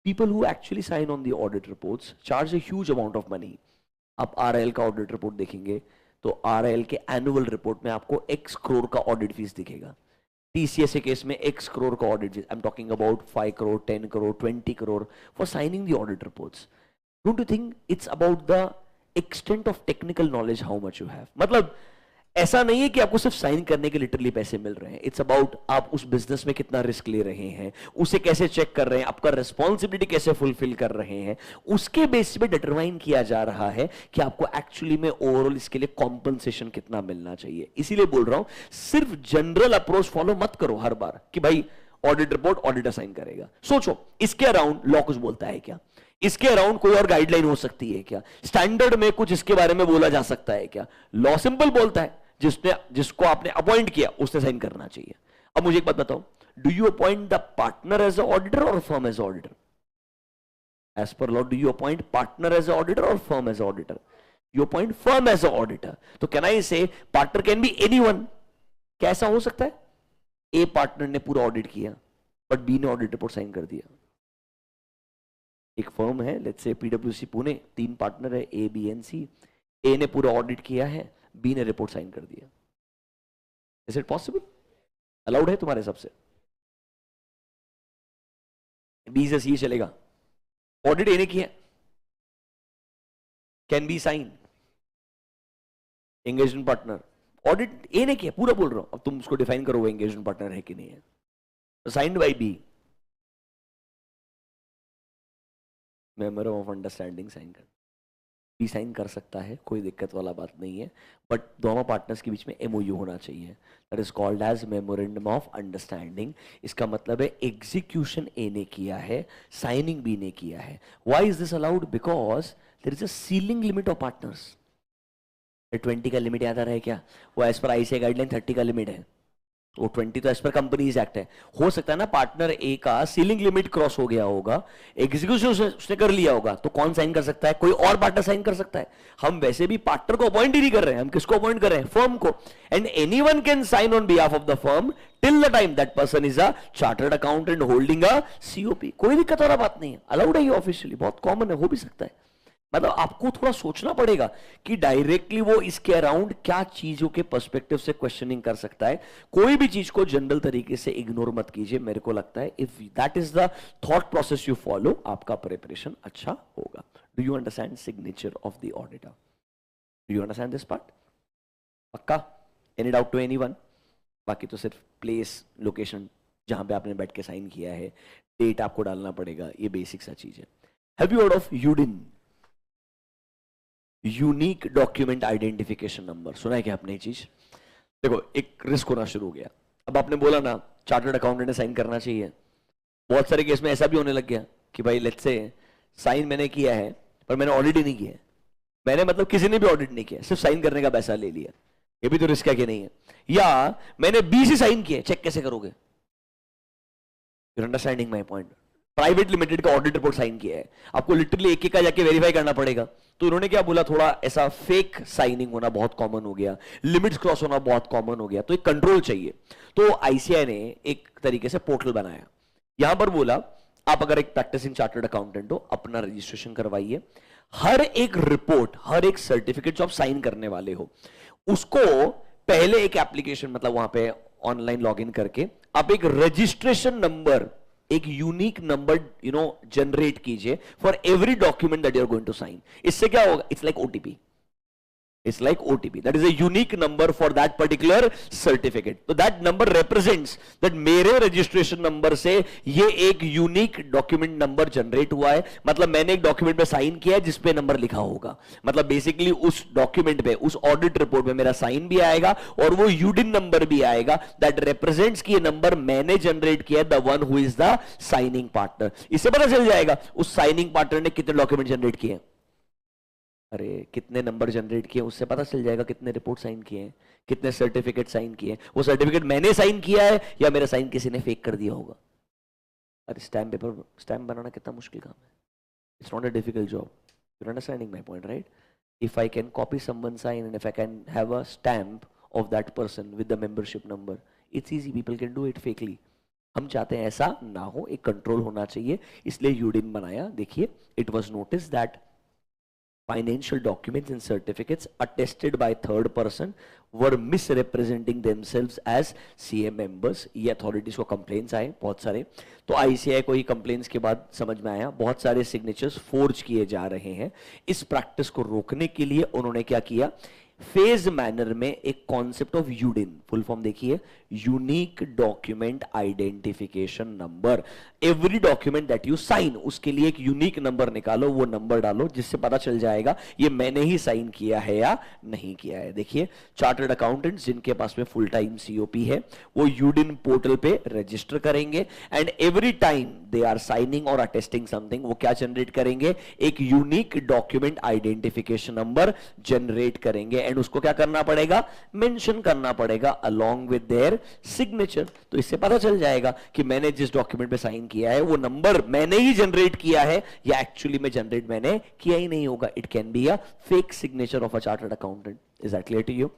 People who actually sign on the audit reports charge a huge amount of money. आप RIL का ऑडिट रिपोर्ट देखेंगे तो RIL के एनुअल रिपोर्ट में आपको X करोड़ का ऑडिट फीस दिखेगा. TCS केस में X करोड़ का audit fees. I am talking about 5 crore, 10 crore, 20 crore for signing the audit reports. Don't you think it's about the extent of technical knowledge how much you have? मतलब ऐसा नहीं है कि आपको सिर्फ साइन करने के लिटरली पैसे मिल रहे हैं. इट्स अबाउट आप उस बिजनेस में कितना रिस्क ले रहे हैं, उसे कैसे चेक कर रहे हैं, आपका रिस्पॉन्सिबिलिटी कैसे फुलफिल कर रहे हैं, उसके बेस पे डिटरमाइन किया जा रहा है कि आपको एक्चुअली में ओवरऑल इसके लिए कॉम्पनसेशन कितना मिलना चाहिए. इसीलिए बोल रहा हूं, सिर्फ जनरल अप्रोच फॉलो मत करो हर बार कि भाई ऑडिट रिपोर्ट ऑडिटर साइन करेगा. सोचो, इसके अराउंड लॉ कुछ बोलता है क्या? इसके अराउंड कोई और गाइडलाइन हो सकती है क्या? स्टैंडर्ड में कुछ इसके बारे में बोला जा सकता है क्या? लॉ सिंपल बोलता है, जिसको आपने अपॉइंट किया उसने साइन करना चाहिए. अब मुझे एक बात बताओ, do you appoint the partner as a auditor और firm as auditor? As per law, do you appoint partner as a auditor और firm as auditor? You appoint firm as a auditor. तो can I say partner can be anyone? क्या ऐसा हो सकता है? ए partner ने पूरा ऑडिट किया बट बी ने ऑडिट रिपोर्ट साइन कर दिया. एक फर्म है, let's say PwC Pune, 3 partner है A, B and C. ए ने पूरा ऑडिट किया है, बी ने रिपोर्ट साइन कर दिया. Is it possible? अलाउड है तुम्हारे सबसे? बी से सी चलेगा। ऑडिट ए ने किया, can be sign engagement partner, audit A ने किया, पूरा बोल रहा हूं, अब तुम उसको डिफाइन करो वो एंगेजमेंट पार्टनर है कि नहीं है। Signed by B, memorandum of understanding sign कर, बी साइन कर सकता है, कोई दिक्कत वाला बात नहीं है, बट दोनों पार्टनर्स के बीच में एमओयू होना चाहिए, that is called as memorandum of understanding. इसका मतलब है एग्जीक्यूशन ए ने किया है, साइनिंग बी ने किया है। Why is this allowed? Because there is a ceiling limit of partners. 20 का लिमिट याद आ रहा है क्या? वो एज पर आईसीआई गाइडलाइन 30 का लिमिट है, वो 20 तो एज पर कंपनीज एक्ट है। हो सकता है ना पार्टनर ए का सीलिंग लिमिट क्रॉस हो गया होगा, एग्जीक्यूशन उसने कर लिया होगा, तो कौन साइन कर सकता है? कोई और पार्टनर साइन कर सकता है। हम वैसे भी पार्टनर को अपॉइंट ही नहीं कर रहे हैं, हम किसको अपॉइंट कर रहे हैं? फर्म को। And anyone can sign on behalf of the firm till the time that person is a chartered accountant holding a COP. कोई दिक्कत वाला बात नहीं है, अलाउड है ये ऑफिशियली, बहुत कॉमन है, हो भी सकता है। मतलब आपको थोड़ा सोचना पड़ेगा कि डायरेक्टली वो इसके अराउंड क्या चीजों के पर्सपेक्टिव से क्वेश्चनिंग कर सकता है। कोई भी चीज को जनरल तरीके से इग्नोर मत कीजिए। मेरे को लगता है if that is the thought process you follow, आपका प्रिपरेशन अच्छा होगा। Do you understand signature of the auditor? Do you understand this part? पक्का? Any doubt to anyone? बाकी तो सिर्फ प्लेस, लोकेशन जहां पे आपने बैठ के साइन किया है, डेट आपको डालना पड़ेगा, ये बेसिक सा चीज है। Have you heard of UDIN? Unique document identification number, सुना है क्या आपने ये चीज? देखो एक रिस्क होना शुरू हो गया। अब आपने बोला ना चार्टर्ड अकाउंटेंट ने साइन करना चाहिए, बहुत सारे केस में ऐसा भी होने लग गया कि भाई लेट्स से साइन मैंने किया है पर मैंने ऑडिट ही नहीं किया है। मैंने मतलब किसी ने भी ऑडिट नहीं किया, सिर्फ साइन करने का पैसा ले लिया। ये भी तो रिस्क है कि नहीं है? या मैंने बी से साइन किया, चेक कैसे करोगे? You understanding my point? Private limited का ऑडिट रिपोर्ट साइन किया है, आपको लिटरली एक एक का जाके वेरीफाई करना पड़ेगा। तो उन्होंने क्या बोला, थोड़ा ऐसा फेक साइनिंग होना बहुत कॉमन हो गया, लिमिट्स क्रॉस होना बहुत कॉमन हो गया, तो एक कंट्रोल चाहिए। तो आईसीआई ने एक तरीके से पोर्टल बनाया, यहां पर बोला आप अगर एक प्रैक्टिसिंग चार्टर्ड अकाउंटेंट हो, अपना रजिस्ट्रेशन करवाइए। हर एक रिपोर्ट, हर एक सर्टिफिकेट जो आप साइन करने वाले हो, उसको पहले एक एप्लीकेशन, मतलब वहां पे ऑनलाइन लॉगिन करके आप एक रजिस्ट्रेशन नंबर, एक यूनिक नंबर जनरेट कीजिए for every document that you are going to sign. इससे क्या होगा? It's like OTP, it's like OTP, that is a unique number for that particular certificate. तो that number represents that मेरे registration number से ये एक unique document number generate हुआ है, मतलब मैंने एक document पे sign किया है जिसपे number लिखा होगा, मतलब basically उस document पे, उस audit report में मेरा sign भी आएगा और वो UDIN number भी आएगा that represents कि ये number मैंने generate किया है, the one who is the signing partner। इससे पता चल जाएगा उस signing partner ने कितने document generate किए हैं। अरे कितने नंबर जनरेट किए, उससे पता चल जाएगा कितने रिपोर्ट साइन किए हैं, कितने सर्टिफिकेट साइन किए हैं। वो सर्टिफिकेट मैंने साइन किया है या मेरा साइन किसी ने फेक कर दिया होगा। अरे स्टैम्प बनाना कितना मुश्किल काम है, it's not a difficult job. You understanding my point, right? If I can copy someone sign and if I can have a stamp of that person with the membership number, it's easy, people can do it fakely. हम चाहते हैं ऐसा ना हो, एक control होना चाहिए, इसलिए यूडिन बनाया। देखिए, it was notice that financial documents and certificates attested by third person were misrepresenting themselves as CA members। ये अथॉरिटीज को कंप्लेन्स आए बहुत सारे, तो आईसीआई को ही कंप्लेन्स के बाद समझ में आया बहुत सारे सिग्नेचर्स फोर्ज किए जा रहे हैं। इस प्रैक्टिस को रोकने के लिए उन्होंने क्या किया, फेज मैनर में एक concept of UDIN, full form देखिए, unique document identification number. Every document that you sign, उसके लिए एक यूनिक नंबर निकालो, वो नंबर डालो जिससे पता चल जाएगा ये मैंने ही साइन किया है या नहीं किया है। देखिए, चार्टर्ड अकाउंटेंट्स जिनके पास में फुल टाइम सीओपी है, वो यूडिन पोर्टल पे रजिस्टर करेंगे and every time they are signing और अटेस्टिंग समथिंग, वो क्या जनरेट करेंगे, एक unique document identification number generate करेंगे एंड उसको क्या करना पड़ेगा, मेंशन करना पड़ेगा अलोंग विद देयर सिग्नेचर। तो इससे पता चल जाएगा कि मैंने जिस डॉक्यूमेंट पे साइन किया है वो नंबर मैंने ही जनरेट किया है या एक्चुअली में जनरेट मैंने किया ही नहीं होगा। It can be a fake signature of a chartered accountant. Is that clear to you?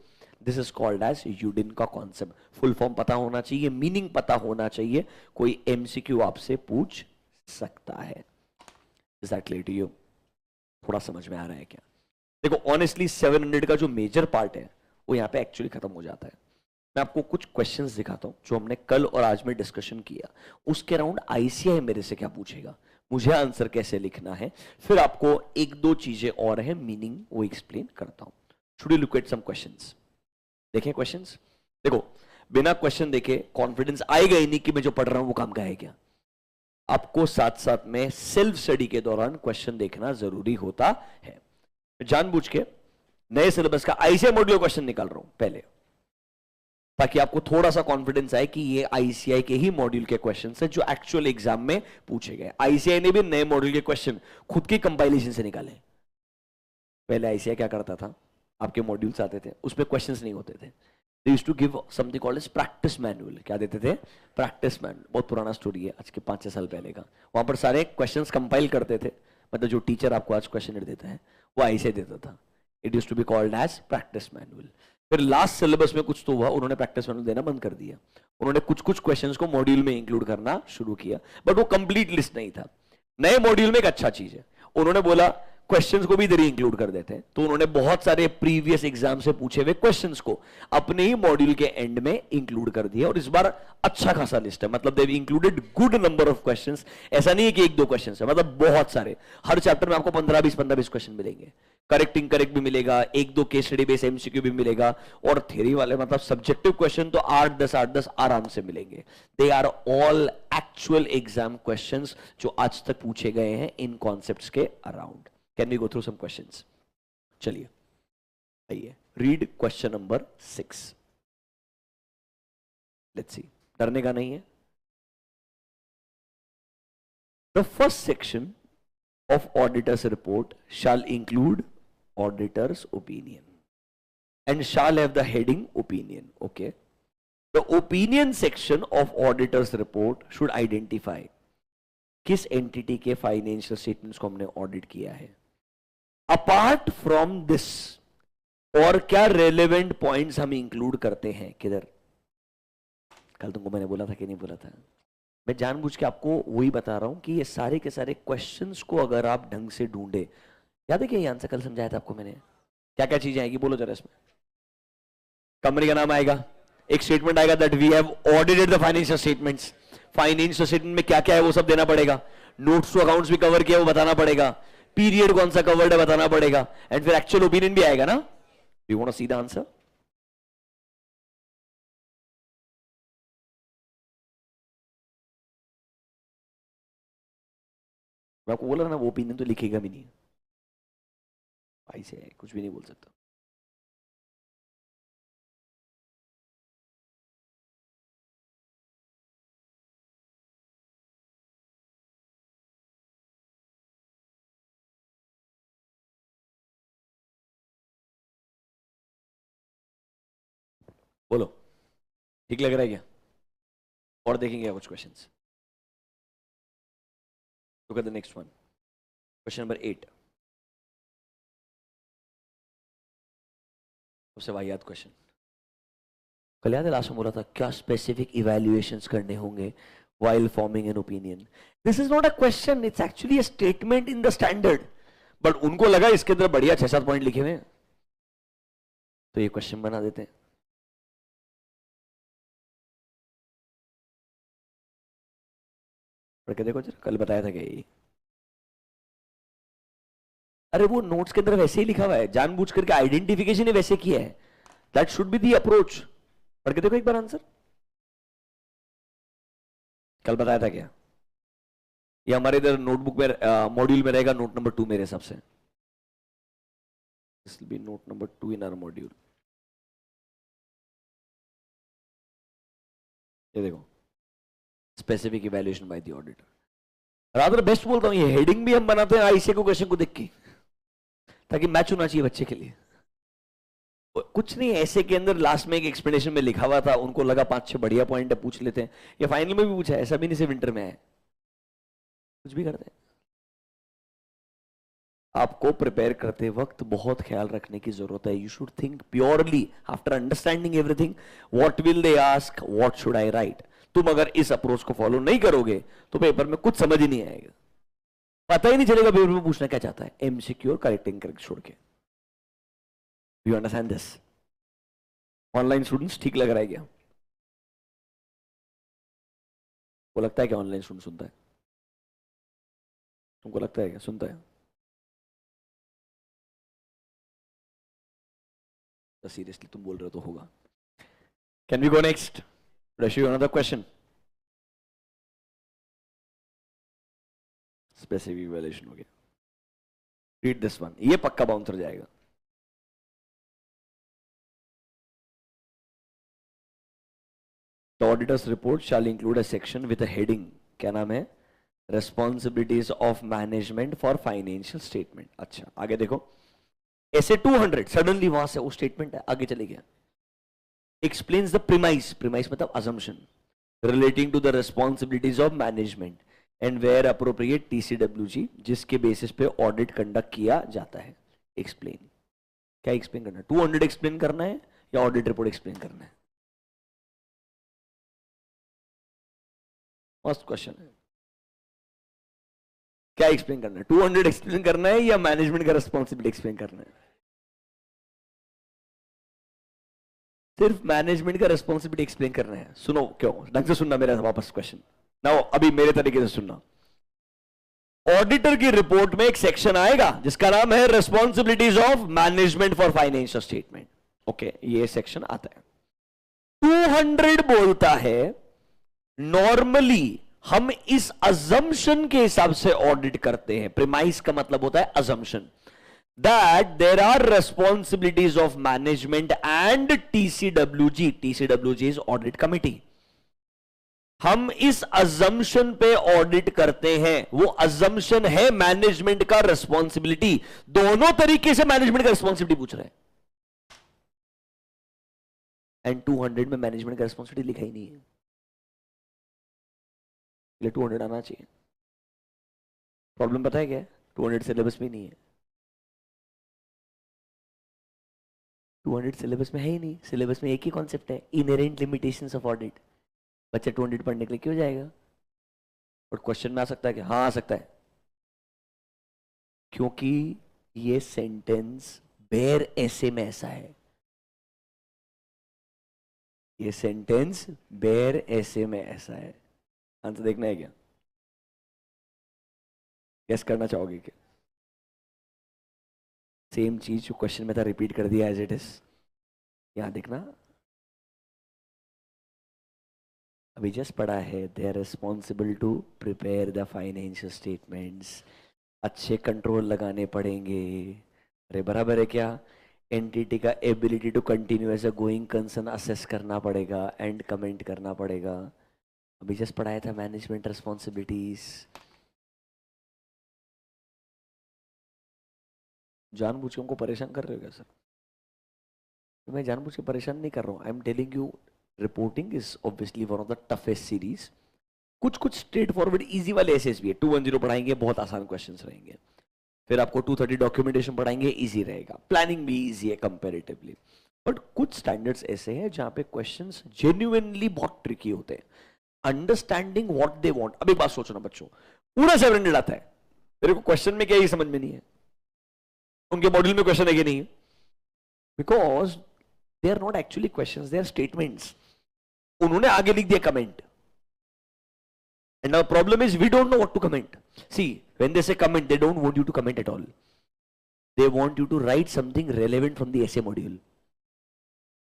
This is called as UDIN का कॉन्सेप्ट। फुल फॉर्म पता होना चाहिए, मीनिंग पता होना चाहिए, कोई एमसीक्यू आपसे पूछ सकता है। Is that clear to you? थोड़ा समझ में आ रहा है क्या? देखो ऑनेस्टली 700 का जो मेजर पार्ट है वो यहां पे एक्चुअली खत्म हो जाता है। मैं आपको कुछ क्वेश्चंस दिखाता हूं जो हमने कल और आज में डिस्कशन किया, उसके अराउंड आईसीआई मेरे से क्या पूछेगा, मुझे आंसर कैसे लिखना है, फिर आपको एक दो चीजें और है मीनिंग वो एक्सप्लेन करता हूं। Should you look at some questions? देखें क्वेश्चंस। देखो, बिना क्वेश्चन देखे कॉन्फिडेंस आएगा ही नहीं कि मैं जो पढ़ रहा हूं वो काम का है क्या। आपको साथ साथ में सेल्फ स्टडी के दौरान क्वेश्चन देखना जरूरी होता है। जानबूझ के नए सिलेबस का आईसीआई मॉड्यूल क्वेश्चन निकाल रहा हूं पहले, ताकि आपको थोड़ा सा कॉन्फिडेंस आए कि ये आईसीआई के ही मॉड्यूल के क्वेश्चन है जो एक्चुअल एग्जाम में पूछे गए। आईसीआई ने भी नए मॉड्यूल के क्वेश्चन खुद की कंपाइलेशन से निकाले। पहले आईसीआई क्या करता था, आपके मॉड्यूल्स आते थे उसमें क्वेश्चंस नहीं होते थे, they used to give something called as practice manual. क्या देते थे? Practice manual. बहुत पुराना स्टोरी है, आज के 5-6 साल पहले का। वहां पर सारे क्वेश्चंस कंपाइल करते थे, मतलब जो टीचर आपको आज क्वेश्चन देता है वो आईसीआई देता था। It used to be called as practice manual. फिर लास्ट सिलेबस में कुछ तो हुआ, उन्होंने प्रैक्टिस मैनुअल देना बंद कर दिया। उन्होंने कुछ कुछ क्वेश्चंस को मॉड्यूल में इंक्लूड करना शुरू किया, बट वो कंप्लीट लिस्ट नहीं था। नए मॉड्यूल में एक अच्छा चीज है, उन्होंने बोला क्वेश्चंस को भी इधर ही इंक्लूड कर देते हैं। तो उन्होंने बहुत सारे प्रीवियस एग्जाम से पूछे हुए क्वेश्चंस को अपने ही मॉड्यूल के एंड में इंक्लूड कर दिया, और इस बार अच्छा खासा लिस्ट है, मतलब they've included good number of questions. ऐसा नहीं है कि एक दो क्वेश्चंस है, मतलब बहुत सारे। हर चैप्टर में आपको 15-20 क्वेश्चन मिलेंगे, करेक्ट इनकरेक्ट भी मिलेगा, एक दो केस स्टडी बेस्ड एमसीक्यू भी मिलेगा, और थ्योरी वाले मतलब सब्जेक्टिव क्वेश्चन तो 8-10 आराम से मिलेंगे। They are all actual exam questions जो आज तक पूछे गए हैं इन कॉन्सेप्ट्स के around. Can we go through some questions? चलिए आइए, read question number 6। Let's see, डरने का नहीं है। The first section of auditor's report shall include auditor's opinion and shall have the heading opinion. Okay, the opinion section of auditor's report should identify किस entity के financial statements को हमने audit किया है। अपार्ट फ्रॉम दिस, और क्या relevant points हम include करते हैं किधर? कल तुमको मैंने बोला था कि नहीं बोला था? मैं जानबूझ के आपको वही बता रहा हूं कि ये सारे के सारे क्वेश्चंस को अगर आप ढंग से ढूंढे, याद है कि ये आंसर कल समझाया था आपको मैंने? क्या क्या चीजें आएगी बोलो जरा इसमें। कंपनी का नाम आएगा, एक स्टेटमेंट आएगा that we have audited the financial statements. Financial statement में क्या क्या है वो सब देना पड़ेगा। नोट्स टू अकाउंट्स भी कवर किया वो बताना पड़ेगा। पीरियड कौन सा कवर्ड है बताना पड़ेगा। एंड फिर एक्चुअल ओपिनियन भी आएगा ना। You want to see the answer? मैं आपको बोला ना वो ओपिनियन तो लिखेगा भी नहीं, ऐसे है, कुछ भी नहीं बोल सकता। बोलो, ठीक लग रहा है क्या? और देखेंगे कुछ questions. Look at the next one, question number 8। सबसे वाहियात क्वेश्चन। कल याद है लास्ट में बोला था क्या स्पेसिफिक इवैल्यूएशंस करने होंगे while forming an opinion. This is not a question, it's actually a statement in the standard. But उनको लगा इसके अंदर बढ़िया 6-7 पॉइंट लिखे हुए हैं तो ये क्वेश्चन बना देते हैं। पढ़ के देखो जरा, कल बताया था क्या ये? अरे वो नोट्स के अंदर वैसे ही लिखा हुआ है, जानबूझ करके आइडेंटिफिकेशन ही वैसे किया है। That should be the approach. पढ़ के देखो एक बार आंसर, कल बताया था क्या? ये हमारे इधर नोटबुक में मॉड्यूल में रहेगा, नोट नंबर 2 मेरे हिसाब से। This will be note number 2 in our module. ये देखो, specific evaluation by the auditor. Rather best बोलता हूं, ये हेडिंग भी हम बनाते हैं आईसीए को क्वेश्चन को देख के, ताकि मैच होना चाहिए बच्चे के लिए। कुछ नहीं, ऐसे के अंदर लास्ट में एक एक्सप्लेनेशन में लिखा हुआ था, उनको लगा 5-6 बढ़िया पॉइंट है पूछ लेते हैं, या फाइनल में भी पूछा है, ऐसा भी नहीं सिर्फ इंटर में है, कुछ भी करते हैं। आपको प्रिपेयर करते वक्त बहुत ख्याल रखने की जरूरत है। You should think purely after understanding everything, what will they ask, what should I right. तुम अगर इस अप्रोच को फॉलो नहीं करोगे तो पेपर में कुछ समझ ही नहीं आएगा, पता ही नहीं चलेगा पेपर में पूछना क्या चाहता है, एमसीक्यू और करेक्ट इनकरेक्ट छोड़ के। You understand this? Online students ठीक लग रहा है क्या? वो लगता है क्या ऑनलाइन स्टूडेंट सुनता है? तुमको लगता है क्या सुनता है? तो सीरियसली तुम बोल रहे हो तो होगा. Can we go next? रशी अनदर क्वेश्चन. स्पेसिफिक वैल्यूएशन हो गया. Read this one. ये पक्का बाउंसर जाएगा. The auditor's report shall include a section with a heading. क्या नाम है? Responsibilities of management for financial statement. अच्छा आगे देखो. ऐसे 200 सडनली वहां से वो स्टेटमेंट है आगे चले गया. Explains the premise मतलब assumption relating to the responsibilities of management and where appropriate TCWG जिसके बेसिस पे ऑडिट कंडक्ट किया जाता है. एक्सप्लेन. क्या एक्सप्लेन करना है? 200 एक्सप्लेन करना है या ऑडिट रिपोर्ट एक्सप्लेन करना है? फर्स्ट क्वेश्चन है. क्या एक्सप्लेन करना है? 200 एक्सप्लेन करना है या मैनेजमेंट का रिस्पॉन्सिबिलिटी एक्सप्लेन करना है? सिर्फ मैनेजमेंट का रिस्पॉन्सिबिलिटी एक्सप्लेन करना है. सुनो, क्यों ढंग से सुनना मेरा वापस क्वेश्चन नाउ. अभी मेरे तरीके से सुनना. ऑडिटर की रिपोर्ट में एक सेक्शन आएगा जिसका नाम है responsibilities of management for financial statement. Okay, ये सेक्शन आता है. 200 बोलता है नॉर्मली हम इस अजम्पशन के हिसाब से ऑडिट करते हैं. प्रीमाइस का मतलब होता है assumption that there are responsibilities of management and TCWG. TCWG is audit committee. हम इस अजम्पशन पे ऑडिट करते हैं. वो अजम्पशन है मैनेजमेंट का रेस्पॉन्सिबिलिटी. दोनों तरीके से मैनेजमेंट का रेस्पॉन्सिबिलिटी पूछ रहे हैं. एंड 200 में मैनेजमेंट का रेस्पॉन्सिबिलिटी लिखा ही नहीं है. 200 आना चाहिए. प्रॉब्लम पता है क्या है? 200 सिलेबस में नहीं है. 200 सिलेबस में है ही नहीं. सिलेबस में एक ही कॉन्सेप्ट है, इनहेरेंट लिमिटेशंस ऑफ ऑडिट. बच्चा 200 पढ़ने के लिए क्यों जाएगा? और क्वेश्चन में आ सकता है कि हाँ आ सकता है, क्योंकि ये सेंटेंस बेयर ऐसे में ऐसा है. ये सेंटेंस बेयर ऐसे में ऐसा है. आंसर देखना है क्या? गेस करना चाहोगे क्या? सेम चीज जो क्वेश्चन में था रिपीट कर दिया एज इट इज. यहां देखना, अभी जस्ट पढ़ा है they are responsible to prepare the financial statements. अच्छे कंट्रोल लगाने पड़ेंगे. अरे बराबर है क्या? एंटिटी का ability to continue as a going concern assess करना पड़ेगा एंड कमेंट करना पड़ेगा. अभी जस्ट पढ़ाया था मैनेजमेंट रिस्पॉन्सिबिलिटीज. जानबूझ के हमको परेशान कर रहे हो क्या सर? मैं जानबूझ के परेशान नहीं कर रहा हूं. I am telling you reporting is obviously one of the toughest series. कुछ स्ट्रेट फॉरवर्ड इजी वाले एसेस भी है. 210 पढ़ाएंगे, बहुत आसान क्वेश्चंस रहेंगे. फिर आपको 230 डॉक्यूमेंटेशन पढ़ाएंगे, इजी रहेगा. प्लानिंग भी इजी है कंपेरेटिवली. बट कुछ स्टैंडर्ड्स ऐसे हैं जहां पे क्वेश्चंस जेन्युइनली बहुत ट्रिकी होते हैं. Understanding what they want. अब एक बात सोचना बच्चों, पूरा 700 आता है, मेरे को क्वेश्चन में क्या ही समझ में नहीं है. उनके मॉड्यूल में क्वेश्चन है कि नहीं? Because they are not actually questions, they are statements. उन्होंने आगे लिख दिया comment. And our problem is we don't know what to comment. See, when they say comment, they don't want you to comment at all. They want you to write something relevant from the essay module,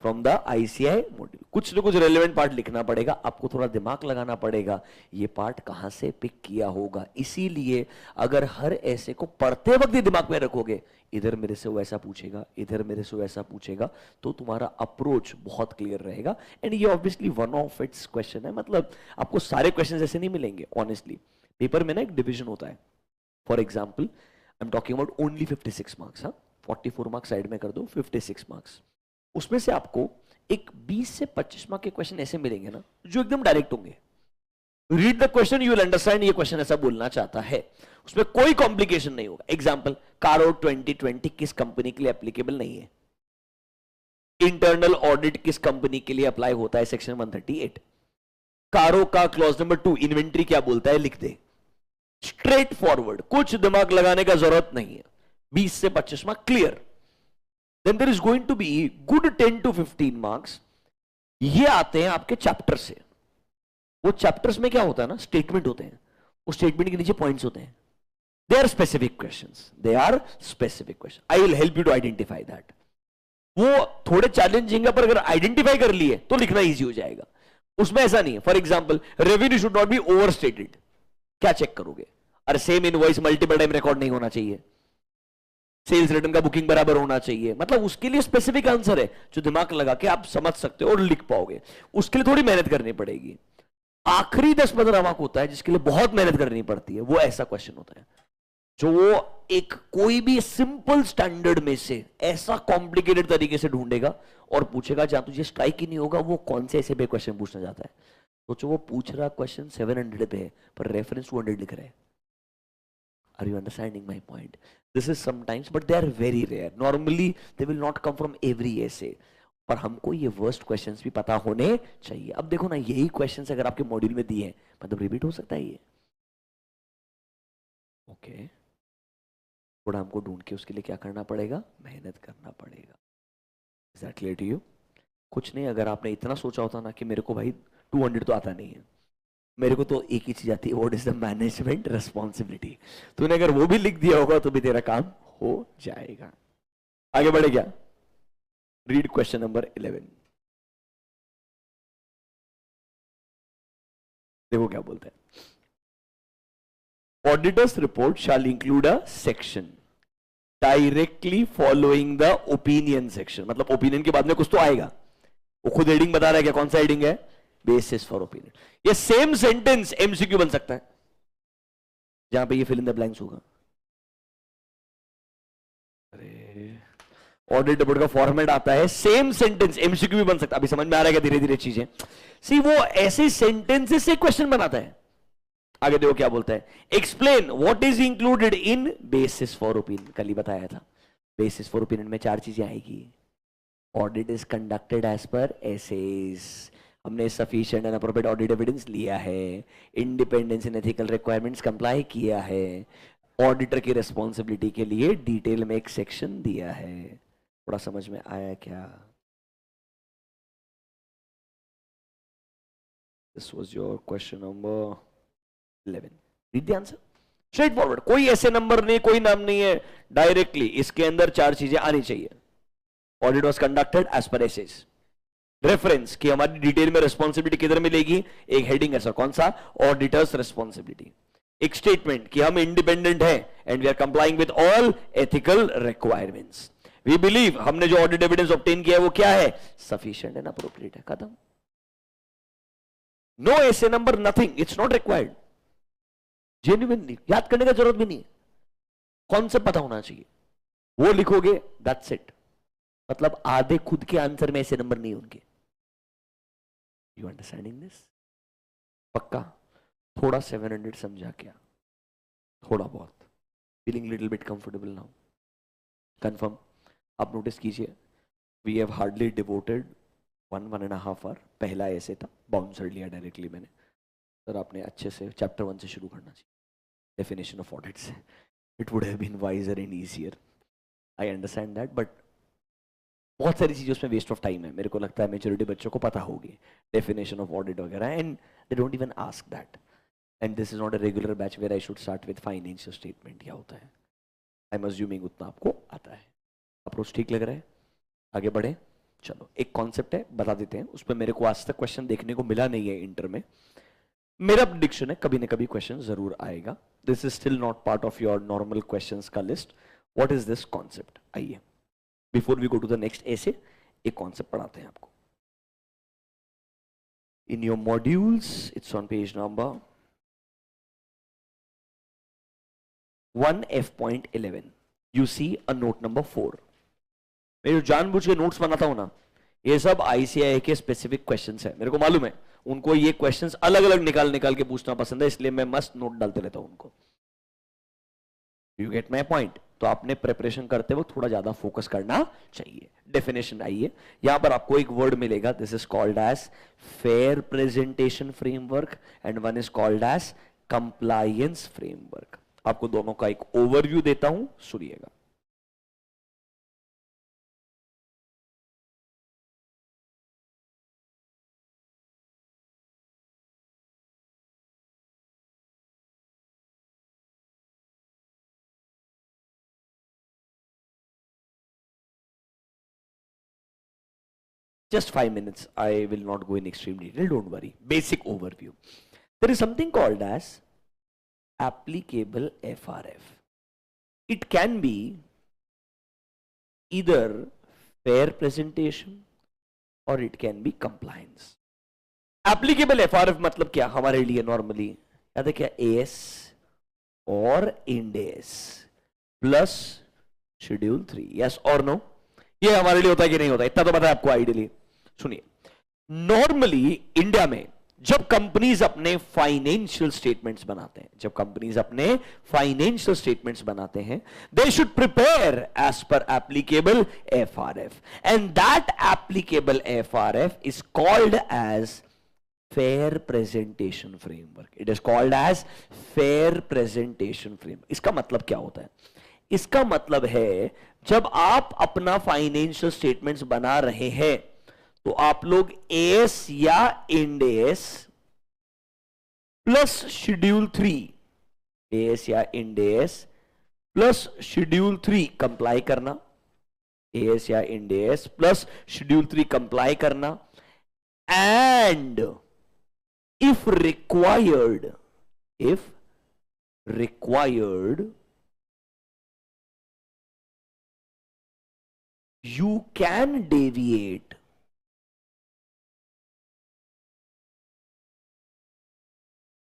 from the ICI module. कुछ ना कुछ relevant part लिखना पड़ेगा. आपको थोड़ा दिमाग लगाना पड़ेगा, ये पार्ट कहाँ से पिक किया होगा. इसीलिए अगर हर ऐसे को पढ़ते वक्त ही दिमाग में रखोगे, इधर मेरे से वैसा पूछेगा, इधर मेरे से वैसा पूछेगा, तो तुम्हारा अप्रोच बहुत क्लियर रहेगा. एंड ये obviously one of its question है. मतलब आपको सारे क्वेश्चन ऐसे नहीं मिलेंगे. ऑनेस्टली पेपर में ना एक डिविजन होता है. For example I am talking about only 56 marks. हाँ, 44 मार्क्स साइड में कर दो, 56 मार्क्स. उसमें से आपको एक 20 से 25 मार्क के क्वेश्चन ऐसे मिलेंगे ना जो एकदम डायरेक्ट होंगे. Read the question, you will understand ये क्वेश्चन ऐसा बोलना चाहता है. उसमें कोई कॉम्प्लिकेशन नहीं होगा. एग्जांपल, कारो 2020 किस कंपनी के लिए एप्लीकेबल नहीं है? इंटरनल ऑडिट किस कंपनी के लिए अप्लाई होता है? सेक्शन 138. कारो का क्लॉज नंबर 2 इन्वेंट्री क्या बोलता है? लिख दे. स्ट्रेट फॉरवर्ड, कुछ दिमाग लगाने का जरूरत नहीं है. 20 से 25 mark clear. Then there is going to be good 10 to 15 marks, ये आते हैं आपके चैप्टर से। वो चैप्टर्स में क्या होता है ना, स्टेटमेंट होते हैं, उस स्टेटमेंट के नीचे पॉइंट्स होते हैं। They are specific questions, they are specific question. I will help you to identify that. वो थोड़े चैलेंजिंग है, पर अगर आइडेंटिफाई कर लिए तो लिखना इजी हो जाएगा। उसमें ऐसा नहीं है, for example revenue should not be over stated, क्या चेक करोगे? अरे same invoice multiple time record नहीं होना चाहिए, सेल्स रिटर्न का बुकिंग बराबर होना चाहिए। मतलब उसके लिए स्पेसिफिक आंसर है जो दिमाग लगा के आप समझ सकते हो और लिख पाओगे। उसके लिए थोड़ी मेहनत करनी पड़ेगी। आखिरी 10-15 मार्क होता है जिसके लिए बहुत मेहनत करनी पड़ती है, वो ऐसा क्वेश्चन होता है जो वो एक कोई भी सिंपल स्टैंडर्ड में से ऐसा कॉम्प्लिकेटेड तरीके से ढूंढेगा और पूछेगा जहां तुझे स्ट्राइक ही नहीं होगा वो कौन से ऐसे पे क्वेश्चन पूछना चाहता है। सोचो वो पूछ रहा क्वेश्चन 700 पे है पर रेफरेंस 200 लिख रहा है। Are you understanding my point? This is sometimes, but they are very rare. Normally, they will not come from every essay. पर हमको ये वर्स्ट क्वेश्चंस भी पता होने चाहिए। अब देखो ना, यही क्वेश्चंस अगर आपके मॉड्यूल में दिए हैं, मतलब रिपीट हो सकता है ये। ओके, थोड़ा हमको ढूंढ के उसके लिए क्या करना पड़ेगा, मेहनत करना पड़ेगा। Is that clear to you? कुछ नहीं, अगर आपने इतना सोचा होता ना कि मेरे को भाई 200 तो आता नहीं है, मेरे को तो एक ही चीज आती है, what is the management responsibility. तूने अगर वो भी लिख दिया होगा तो भी तेरा काम हो जाएगा। आगे बढ़े क्या? Read question number 11। देखो क्या बोलते हैं। Auditors report shall include a section directly following the opinion section. मतलब ओपिनियन के बाद में कुछ तो आएगा। वो खुद हेडिंग बता रहा है क्या, कौन सा हेडिंग है? Basis for opinion. ये सेम सेंटेंस एमसीक्यू बन सकता है, जहां पे ये फिल इन द ब्लैंक्स होगा। अरे ऑडिट रिपोर्ट का फॉर्मेट आता है, सेम सेंटेंस एमसीक्यू भी बन सकता है। अभी समझ में आ रहा है क्या धीरे धीरे चीजें? सी वो ऐसे सेंटेंसेस से क्वेश्चन बनाता है। आगे देखो क्या बोलता है। Explain what is included in basis for opinion. कल ही बताया था, बेसिस फॉर ओपिनियन में 4 चीजें आएगी। Audit is conducted as per SAs, हमने sufficient and appropriate audit evidence लिया है, independence and ethical requirements comply किया है, ऑडिटर की रिस्पॉन्सिबिलिटी के लिए डिटेल में एक सेक्शन दिया है। थोड़ा समझ में आया क्या? This was your question number 11। Read the answer, straight forward, कोई ऐसे नंबर नहीं, कोई नाम नहीं है, डायरेक्टली इसके अंदर 4 चीजें आनी चाहिए। Audit was conducted as per SAs, reference कि हमारी डिटेल में रिस्पॉन्सिबिलिटी किधर मिलेगी, एक हेडिंग है सर, कौन सा? Auditors responsibility. एक स्टेटमेंट कि हम इंडिपेंडेंट हैं and we are complying with all ethical requirements. We believe, हमने जो ऑडिट एविडेंस ऑब्टेन किया है वो क्या है? सफिशिएंट एंड अप्रोप्रिएट है। खत्म। नो ऐसे number, nothing, it's not required. Genuinely याद करने का जरूरत भी नहीं, कॉन्सेप्ट पता होना चाहिए, वो लिखोगे, दैट्स इट। मतलब आधे खुद के आंसर में ऐसे नंबर नहीं उनके। You understanding this? पक्का? थोड़ा 700 समझा क्या? थोड़ा बहुत? Feeling little bit comfortable now? Confirm? आप नोटिस कीजिए, we have hardly devoted 1.5 hour. पहला ऐसे था, बाउंसर लिया डायरेक्टली मैंने। सर आपने अच्छे से चैप्टर 1 से शुरू करना चाहिए, डेफिनेशन ऑफ ऑडिट से। It would have been wiser and easier, I understand that, but बहुत सारी चीज़ें उसमें वेस्ट ऑफ टाइम है। मेरे को लगता है मेजॉरिटी बच्चों को पता होगी डेफिनेशन ऑफ ऑडिट वगैरह, and they don't even ask that. And this is not a regular batch where I should start with financial statement. क्या होता है, आई एम अज्यूमिंग उतना आपको आता है। अप्रोच ठीक लग रहा है? आगे बढ़े। चलो, एक कॉन्सेप्ट है, बता देते हैं। उस पर मेरे को आज तक क्वेश्चन देखने को मिला नहीं है इंटर में। मेरा प्रेडिक्शन है कभी ना कभी क्वेश्चन जरूर आएगा। This is still not part of your normal questions का लिस्ट। What is this concept? आइए, before we go to the next ऐसे, एक कॉन्सेप्ट पढ़ाते हैं आपको। In your modules, it's on page number 1F.11, you see a note number 4। मैं जो जानबूझ के नोट्स बनाता हूं ना, ये सब आईसीआई के स्पेसिफिक क्वेश्चंस है। मेरे को मालूम है उनको ये क्वेश्चंस अलग अलग निकाल के पूछना पसंद है, इसलिए मैं मस्त नोट डालते रहता हूं उनको। You get my point? तो आपने प्रिपरेशन करते वक्त थोड़ा ज्यादा फोकस करना चाहिए। डेफिनेशन आइए, यहां पर आपको एक वर्ड मिलेगा, this is called as fair presentation framework and one is called as compliance framework. आपको दोनों का एक ओवरव्यू देता हूं, सुनिएगा। just 5 minutes. I will not go in extreme detail, don't worry. Basic overview. There is something called as applicable FRF. It can be either fair presentation or it can be compliance. Applicable FRF मतलब क्या हमारे लिए normally याद है क्या, AS और IND AS plus schedule 3, yes और no? ये हमारे लिए होता है कि नहीं होता, इतना तो पता है आपको आइडियली. सुनिए, नॉर्मली इंडिया में जब कंपनीज अपने फाइनेंशियल स्टेटमेंट्स बनाते हैं they should prepare as per applicable FRF, and that applicable FRF is called as fair presentation framework. It is called as fair presentation framework. इसका मतलब क्या होता है? इसका मतलब है जब आप अपना फाइनेंशियल स्टेटमेंट्स बना रहे हैं तो आप लोग AS या IND AS plus schedule 3, AS या IND AS plus schedule 3 comply करना, AS या IND AS plus schedule 3 comply करना, and if required, you can deviate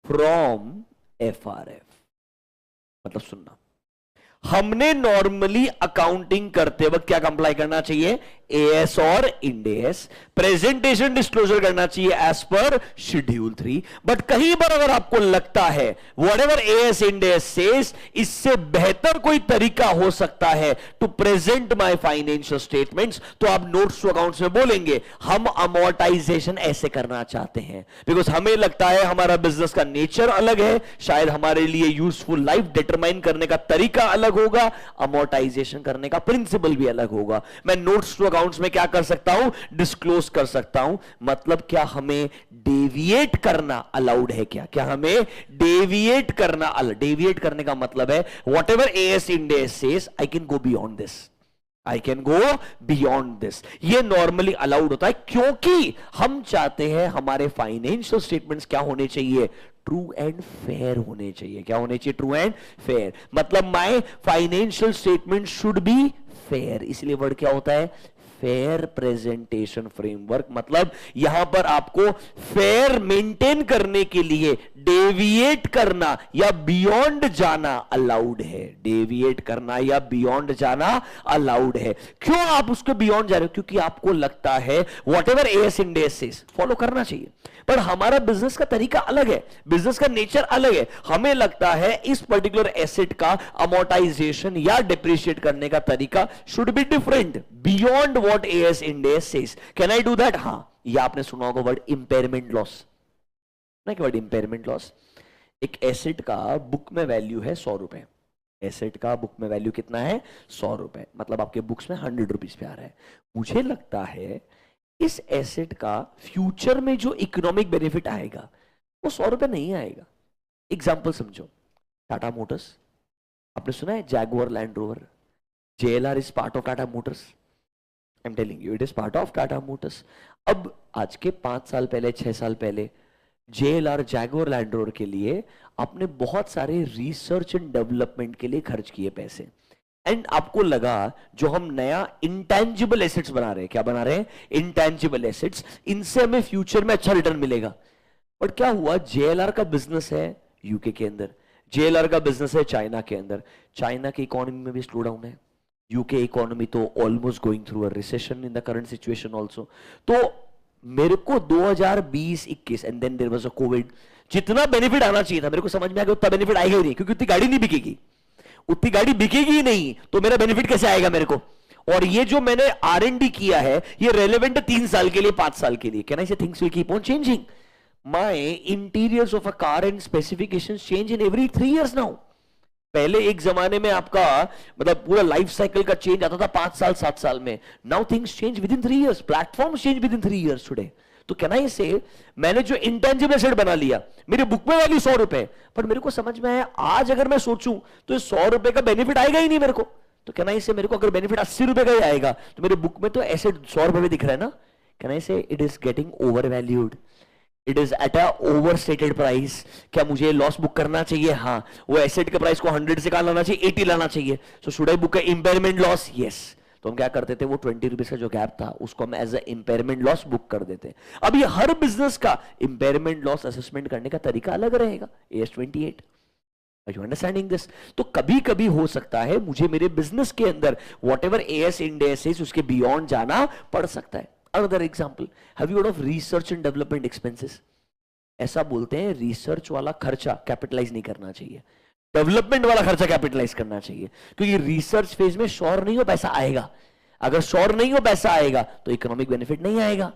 from FRF. मतलब सुनना, हमने नॉर्मली अकाउंटिंग करते वक्त क्या कंप्लाई करना चाहिए? AS और IND AS. प्रेजेंटेशन डिस्क्लोजर करना चाहिए एज पर शेड्यूल 3. बट कहीं बार अगर आपको लगता है whatever AS IND AS says, इससे बेहतर कोई तरीका हो सकता है to present my financial statements, तो आप नोट्स टू अकाउंट्स में बोलेंगे हम अमोर्टाइजेशन ऐसे करना चाहते हैं, बिकॉज हमें लगता है हमारा बिजनेस का नेचर अलग है, शायद हमारे लिए यूजफुल लाइफ डिटरमाइन करने का तरीका अलग होगा, अमोर्टाइजेशन करने का प्रिंसिपल भी अलग होगा. मैं नोट्स टू अकाउंट्स में क्या कर सकता हूं? डिस्क्लोज कर सकता हूं. मतलब क्या हमें डेविएट करना अलाउड है? क्या हमें डेविएट करना डेविएट करने का मतलब है whatever AS IND AS says, I can go beyond this. ये नॉर्मली अलाउड होता है क्योंकि हम चाहते हैं हमारे फाइनेंशियल स्टेटमेंट्स क्या होने चाहिए? ट्रू एंड फेयर होने चाहिए. क्या होने चाहिए? True and fair. मतलब my financial statement should be fair. इसलिए वर्ड क्या होता है? Fair presentation framework. मतलब यहां पर आपको फेयर मेंटेन करने के लिए डेविएट करना या बियॉन्ड जाना अलाउड है. डेविएट करना या बियॉन्ड जाना अलाउड है. क्यों आप उसके बियॉन्ड जा रहे हो? क्योंकि आपको लगता है whatever AS IND AS says follow करना चाहिए, पर हमारा बिजनेस का तरीका अलग है, बिजनेस का नेचर अलग है. हमें लगता है इस पर्टिकुलर एसेट का अमोर्टाइजेशन या डिप्रिशिएट करने का तरीका should be different beyond what AS IND AS says. Can I do that? हां. या आपने सुना होगा वर्ड इंपेयरमेंट लॉस. ना कि वर्ड इंपेयरमेंट लॉस. एक एसेट का बुक में वैल्यू है 100 रुपए. एसेट का बुक में वैल्यू कितना है? 100 रुपए. मतलब आपके बुक्स में 100 रुपीज पे आ रहा है. मुझे लगता है इस एसेट का फ्यूचर में जो इकोनॉमिक बेनिफिट आएगा वो 100 रुपए नहीं आएगा. एग्जाम्पल समझो, टाटा मोटर्स, आपने सुना है Jaguar land rover, JLR is part of Tata Motors. I am telling you, it is part of Tata Motors. अब आज के 5 साल पहले 6 साल पहले JLR जैगुआर लैंड रोवर के लिए आपने बहुत सारे रिसर्च एंड डेवलपमेंट के लिए खर्च किए पैसे, एंड आपको लगा जो हम नया इंटेंजिबल एसेट्स बना रहे हैं, क्या बना रहे हैं? इंटेंजिबल एसेट्स, इनसे हमें फ्यूचर में अच्छा रिटर्न मिलेगा. बट क्या हुआ? JLR का बिजनेस है यूके के अंदर, JLR का बिजनेस है चाइना के अंदर. चाइना की इकोनॉमी में भी स्लो डाउन है, यूके इकोनॉमी तो almost going through a recession in the current situation also. तो मेरे को 2020-21 and then there was a COVID, जितना बेनिफिट आना चाहिए था मेरे को समझ में आ गया उतना बेनिफिट आएगा ही नहीं, क्योंकि उतनी गाड़ी नहीं बिकेगी. उतनी गाड़ी बिकेगी ही नहीं तो मेरा बेनिफिट कैसे आएगा मेरे को? और ये जो मैंने R&D किया है ये रेलेवेंट 3 साल के लिए, 5 साल के लिए. कैन आई से things will keep on changing. My interiors of a car and specifications change in every 3 years now. पहले एक जमाने में आपका मतलब पूरा लाइफ साइकिल का चेंज आता था 5 साल 7 साल में. Now things change with in 3 years. Platforms change with in 3 years today. तो कैन आई से मैंने जो इंटेंजिबल एसेट बना लिया, मेरे बुक में वैल्यू 100 रुपए, पर मेरे को समझ में आया आज अगर मैं सोचूं तो 100 रुपए का बेनिफिट आएगा ही नहीं मेरे को. तो कैन आई से मेरे को अगर बेनिफिट 80 रुपए का ही आएगा तो मेरे बुक में तो एसेट 100 रुपए में दिख रहा है ना. Can I say it is getting over valued, it is at a over stated price, क्या मुझे लॉस बुक करना चाहिए? हाँ। वो एसेट के प्राइस को 100 से कहां लाना चाहिए? 80 लाना चाहिए। So should I book impairment loss? Yes. तो हम क्या करते थे, वो 20 रुपीज का जो गैप था उसको हम as a impairment loss book कर देते। अब ये हर बिजनेस का इंपेयरमेंट लॉस असेसमेंट करने का तरीका अलग रहेगा। AS 28, you understanding this? तो कभी कभी हो सकता है मुझे मेरे बिजनेस के अंदर वॉट एवर AS इंडेक्स है उसके बियॉन्ड जाना पड़ सकता है। Another example, have you heard of research and development expenses? ऐसा बोलते हैं रिसर्च वाला खर्चा कैपिटलाइज नहीं करना चाहिए, डेवलपमेंट वाला खर्चा कैपिटलाइज करना चाहिए, क्योंकि रिसर्च फेज में श्योर नहीं हो पैसा आएगा। अगर श्योर नहीं हो पैसा आएगा तो इकोनॉमिक बेनिफिट नहीं आएगा।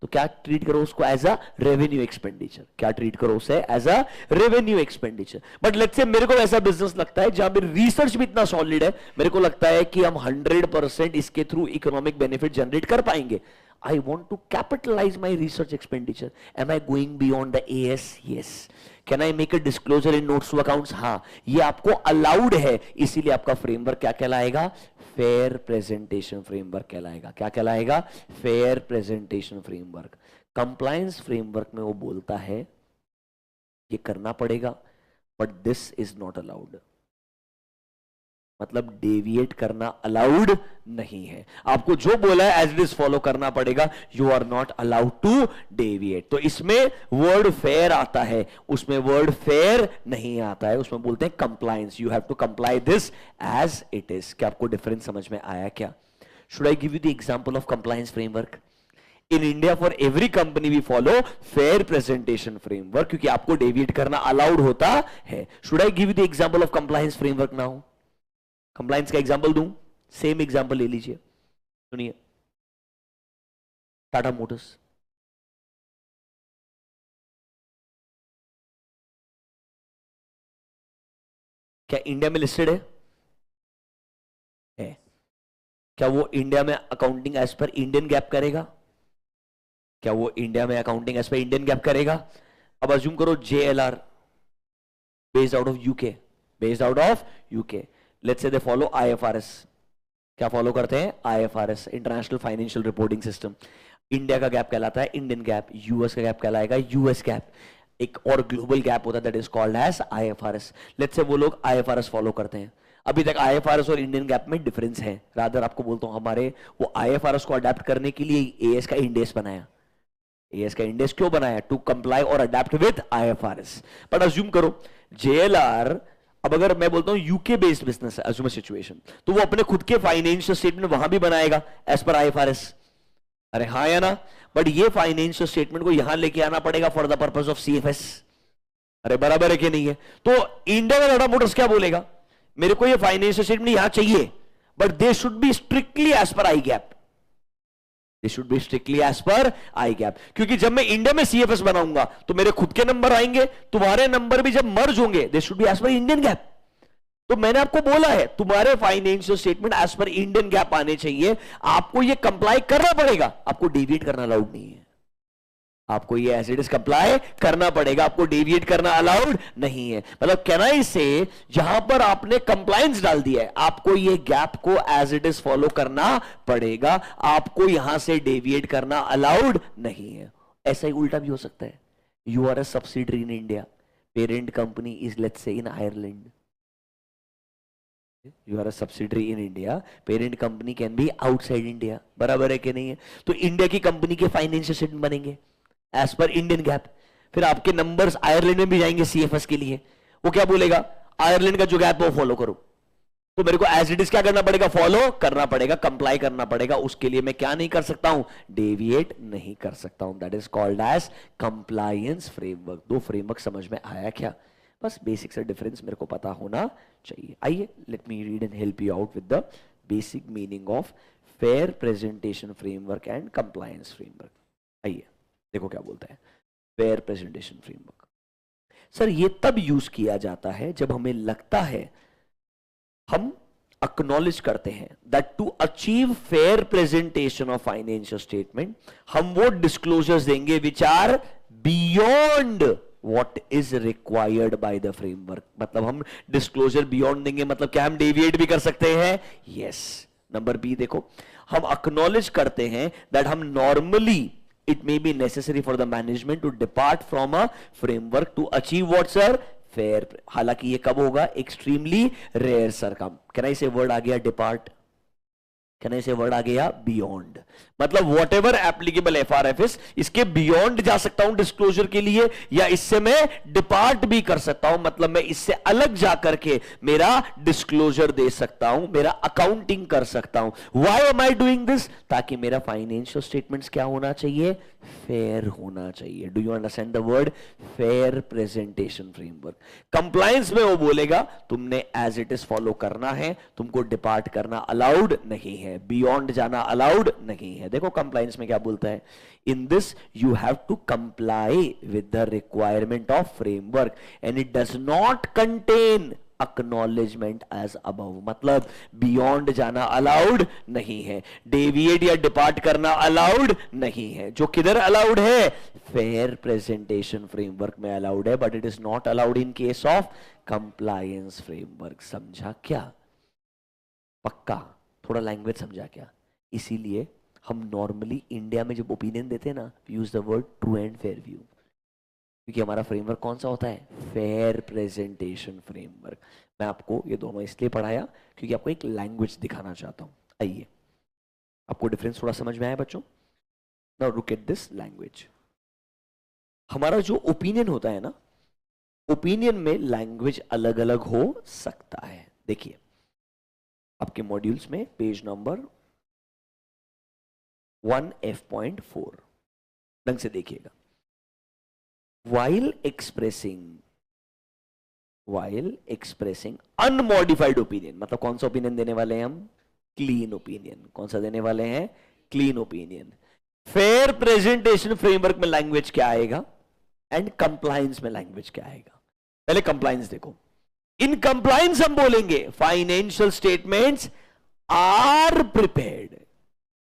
तो क्या ट्रीट करो उसको? As a revenue expenditure. क्या ट्रीट करो उसे? As a revenue expenditure. But let's say मेरे को ऐसा बिजनेस लगता है जहां पर रिसर्च भी इतना सॉलिड है, मेरे को लगता है कि हम 100% इसके थ्रू इकोनॉमिक बेनिफिट जनरेट कर पाएंगे। I want to capitalize my research expenditure. Am I going beyond the AS? Yes. Can I make a disclosure in notes to accounts? हाँ, ये आपको अलाउड है, इसीलिए आपका फ्रेमवर्क क्या कहलाएगा? फेयर प्रेजेंटेशन फ्रेमवर्क कहलाएगा। क्या कहलाएगा? Fair presentation framework. Compliance framework में वो बोलता है ये करना पड़ेगा, but this is not allowed. मतलब डेविएट करना अलाउड नहीं है। आपको जो बोला है एज इट इज फॉलो करना पड़ेगा। You are not allowed to deviate. तो इसमें वर्ड फेयर आता है, उसमें वर्ड फेयर नहीं आता है। उसमें बोलते हैं compliance, you have to comply this as it is. क्या आपको डिफरेंस समझ में आया क्या? Should I give you the example of compliance framework? In India for every company we follow fair presentation framework, क्योंकि आपको डेविएट करना अलाउड होता है। Should I give you the example of compliance framework now? Compliance का example दूं? Same example ले लीजिए, सुनिए। टाटा मोटर्स, क्या इंडिया में लिस्टेड है? क्या वो इंडिया में accounting as per Indian GAAP करेगा? क्या वो इंडिया में accounting as per Indian GAAP करेगा? अब अज्यूम करो JLR based out of UK, based out of UK, let's say they follow IFRS। क्या फॉलो करते हैं? IFRS, international financial reporting system. India का गैप कहलाता है इंडियन गैप, यूएस का गैप कहलाएगा यूएस गैप। एक और ग्लोबल गैप होता है that is called as IFRS। Let's say वो लोग IFRS फॉलो करते हैं। अभी तक IFRS और इंडियन गैप में डिफरेंस है। रादर आपको बोलता हूं, हमारे वो IFRS को अडेप्ट करने के लिए AS का इंडेक्स बनाया। AS का इंडेक्स क्यों बनाया? टू कंप्लाई और adapt with IFRS। But assume करो JLR, अब अगर मैं बोलता हूं यूके बेस्ड बिजनेस है, अज्यूम सिचुएशन, तो वो अपने खुद के फाइनेंशियल स्टेटमेंट वहां भी बनाएगा एज पर IFRS। अरे हाँ या ना? बट ये फाइनेंशियल स्टेटमेंट को यहां लेके आना पड़ेगा for the purpose of CFS। अरे बराबर है कि नहीं है? तो इंडिया में टाटा मोटर्स क्या बोलेगा? मेरे को ये फाइनेंशियल स्टेटमेंट यहां चाहिए, but they should be strictly as per I GAAP. They should be strictly as per I gap, क्योंकि जब मैं इंडिया में CFS बनाऊंगा तो मेरे खुद के नंबर आएंगे, तुम्हारे नंबर भी जब मर्ज होंगे they should be as per Indian GAAP. तो मैंने आपको बोला है तुम्हारे financial statement as per Indian GAAP आने चाहिए, आपको ये कंप्लाई करना पड़ेगा, आपको डेविएट करना अलाउड नहीं है। आपको ये एज इट इज कंप्लाई करना पड़ेगा, आपको डेविएट करना अलाउड नहीं है। मतलब कैन आई से जहां पर आपने कंप्लायंस डाल दिया है, आपको ये गैप को एज इट इज फॉलो करना पड़ेगा, आपको यहां से डेविएट करना अलाउड नहीं है। ऐसा ही उल्टा भी हो सकता है। You are a subsidiary in India, parent company is let's say in Ireland. You are a subsidiary in India, parent company can be outside India. बराबर है कि नहीं है? तो इंडिया की कंपनी के फाइनेंशियल स्टेटमेंट बनेंगे एज पर इंडियन गैप। फिर आपके नंबर्स आयरलैंड में भी जाएंगे CFS के लिए। वो क्या बोलेगा? आयरलैंड का जो गैप है वो फॉलो करो। तो मेरे को एज इट इज क्या करना पड़ेगा? फॉलो करना पड़ेगा, कंप्लाई करना पड़ेगा। उसके लिए मैं क्या नहीं कर सकता हूं? डेविएट नहीं कर सकता हूं। That is called as compliance framework. दो फ्रेमवर्क समझ में आया क्या? बस बेसिक सा डिफरेंस मेरे को पता होना चाहिए। आइए, let me read and help you out with the basic meaning of fair presentation framework and compliance framework. आइए देखो क्या बोलता है फेयर प्रेजेंटेशन फ्रेमवर्क। सर ये तब यूज किया जाता है जब हमें लगता है, हम अक्नॉलेज करते हैं that to achieve fair presentation of financial statement हम वो डिस्क्लोजर्स देंगे which are beyond what is required by the framework. मतलब हम डिस्क्लोजर बियॉन्ड देंगे, मतलब क्या हम डेविएट भी कर सकते हैं? यस। नंबर बी देखो, हम अक्नॉलेज करते हैं दैट हम normally it may be necessary for the management to depart from a framework to achieve what sir, fair. हालांकि ये कब होगा, एक्सट्रीमली रेयर सर। का कैन आई से वर्ड आ गया depart, can I say word आ गया beyond. मतलब what ever applicable एफआरएफएस, इसके beyond जा सकता हूं डिस्क्लोजर के लिए, या इससे मैं डिपार्ट भी कर सकता हूं। मतलब मैं इससे अलग जाकर के मेरा डिस्क्लोजर दे सकता हूं, मेरा अकाउंटिंग कर सकता हूं। Why am I doing this? ताकि मेरा फाइनेंशियल स्टेटमेंट्स क्या होना चाहिए, फेयर होना चाहिए। Do you understand the word fair presentation framework? Compliance में वो बोलेगा तुमने एज इट इज फॉलो करना है, तुमको डिपार्ट करना अलाउड नहीं है, बियॉन्ड जाना अलाउड नहीं है। देखो कंप्लायंस में क्या बोलता है, in this you have to comply with the requirement of framework and it does not contain acknowledgement as above. मतलब बियॉन्ड जाना अलाउड नहीं है, डेविएट या डिपार्ट करना अलाउड नहीं है। जो किधर अलाउड है, फेयर प्रेजेंटेशन फ्रेमवर्क में अलाउड है, but it is not allowed in case of compliance framework. समझा क्या? पक्का? थोड़ा लैंग्वेज समझा क्या? इसीलिए हम नॉर्मली इंडिया में जब ओपिनियन देते हैं ना, use the word true and fair view, क्योंकि हमारा फ्रेमवर्क कौन सा होता है, फेयर प्रेजेंटेशन फ्रेमवर्क। मैं आपको ये दोनों इसलिए पढ़ाया क्योंकि आपको एक लैंग्वेज दिखाना चाहता हूं। आइए, आपको डिफरेंस थोड़ा समझ में आया बच्चों? Now look at this language. हमारा जो ओपिनियन होता है ना, ओपिनियन में लैंग्वेज अलग अलग हो सकता है। देखिए आपके मॉड्यूल्स में पेज नंबर 1F.4 ढंग से देखिएगा। while expressing unmodified opinion, मतलब कौन सा ओपिनियन देने वाले हैं हम, क्लीन ओपिनियन। कौन सा देने वाले हैं, clean opinion. Fair presentation framework में लैंग्वेज क्या आएगा एंड कंप्लायंस में लैंग्वेज क्या आएगा? पहले कंप्लायंस देखो। इन कंप्लायंस हम बोलेंगे फाइनेंशियल स्टेटमेंट्स आर प्रिपेयर्ड।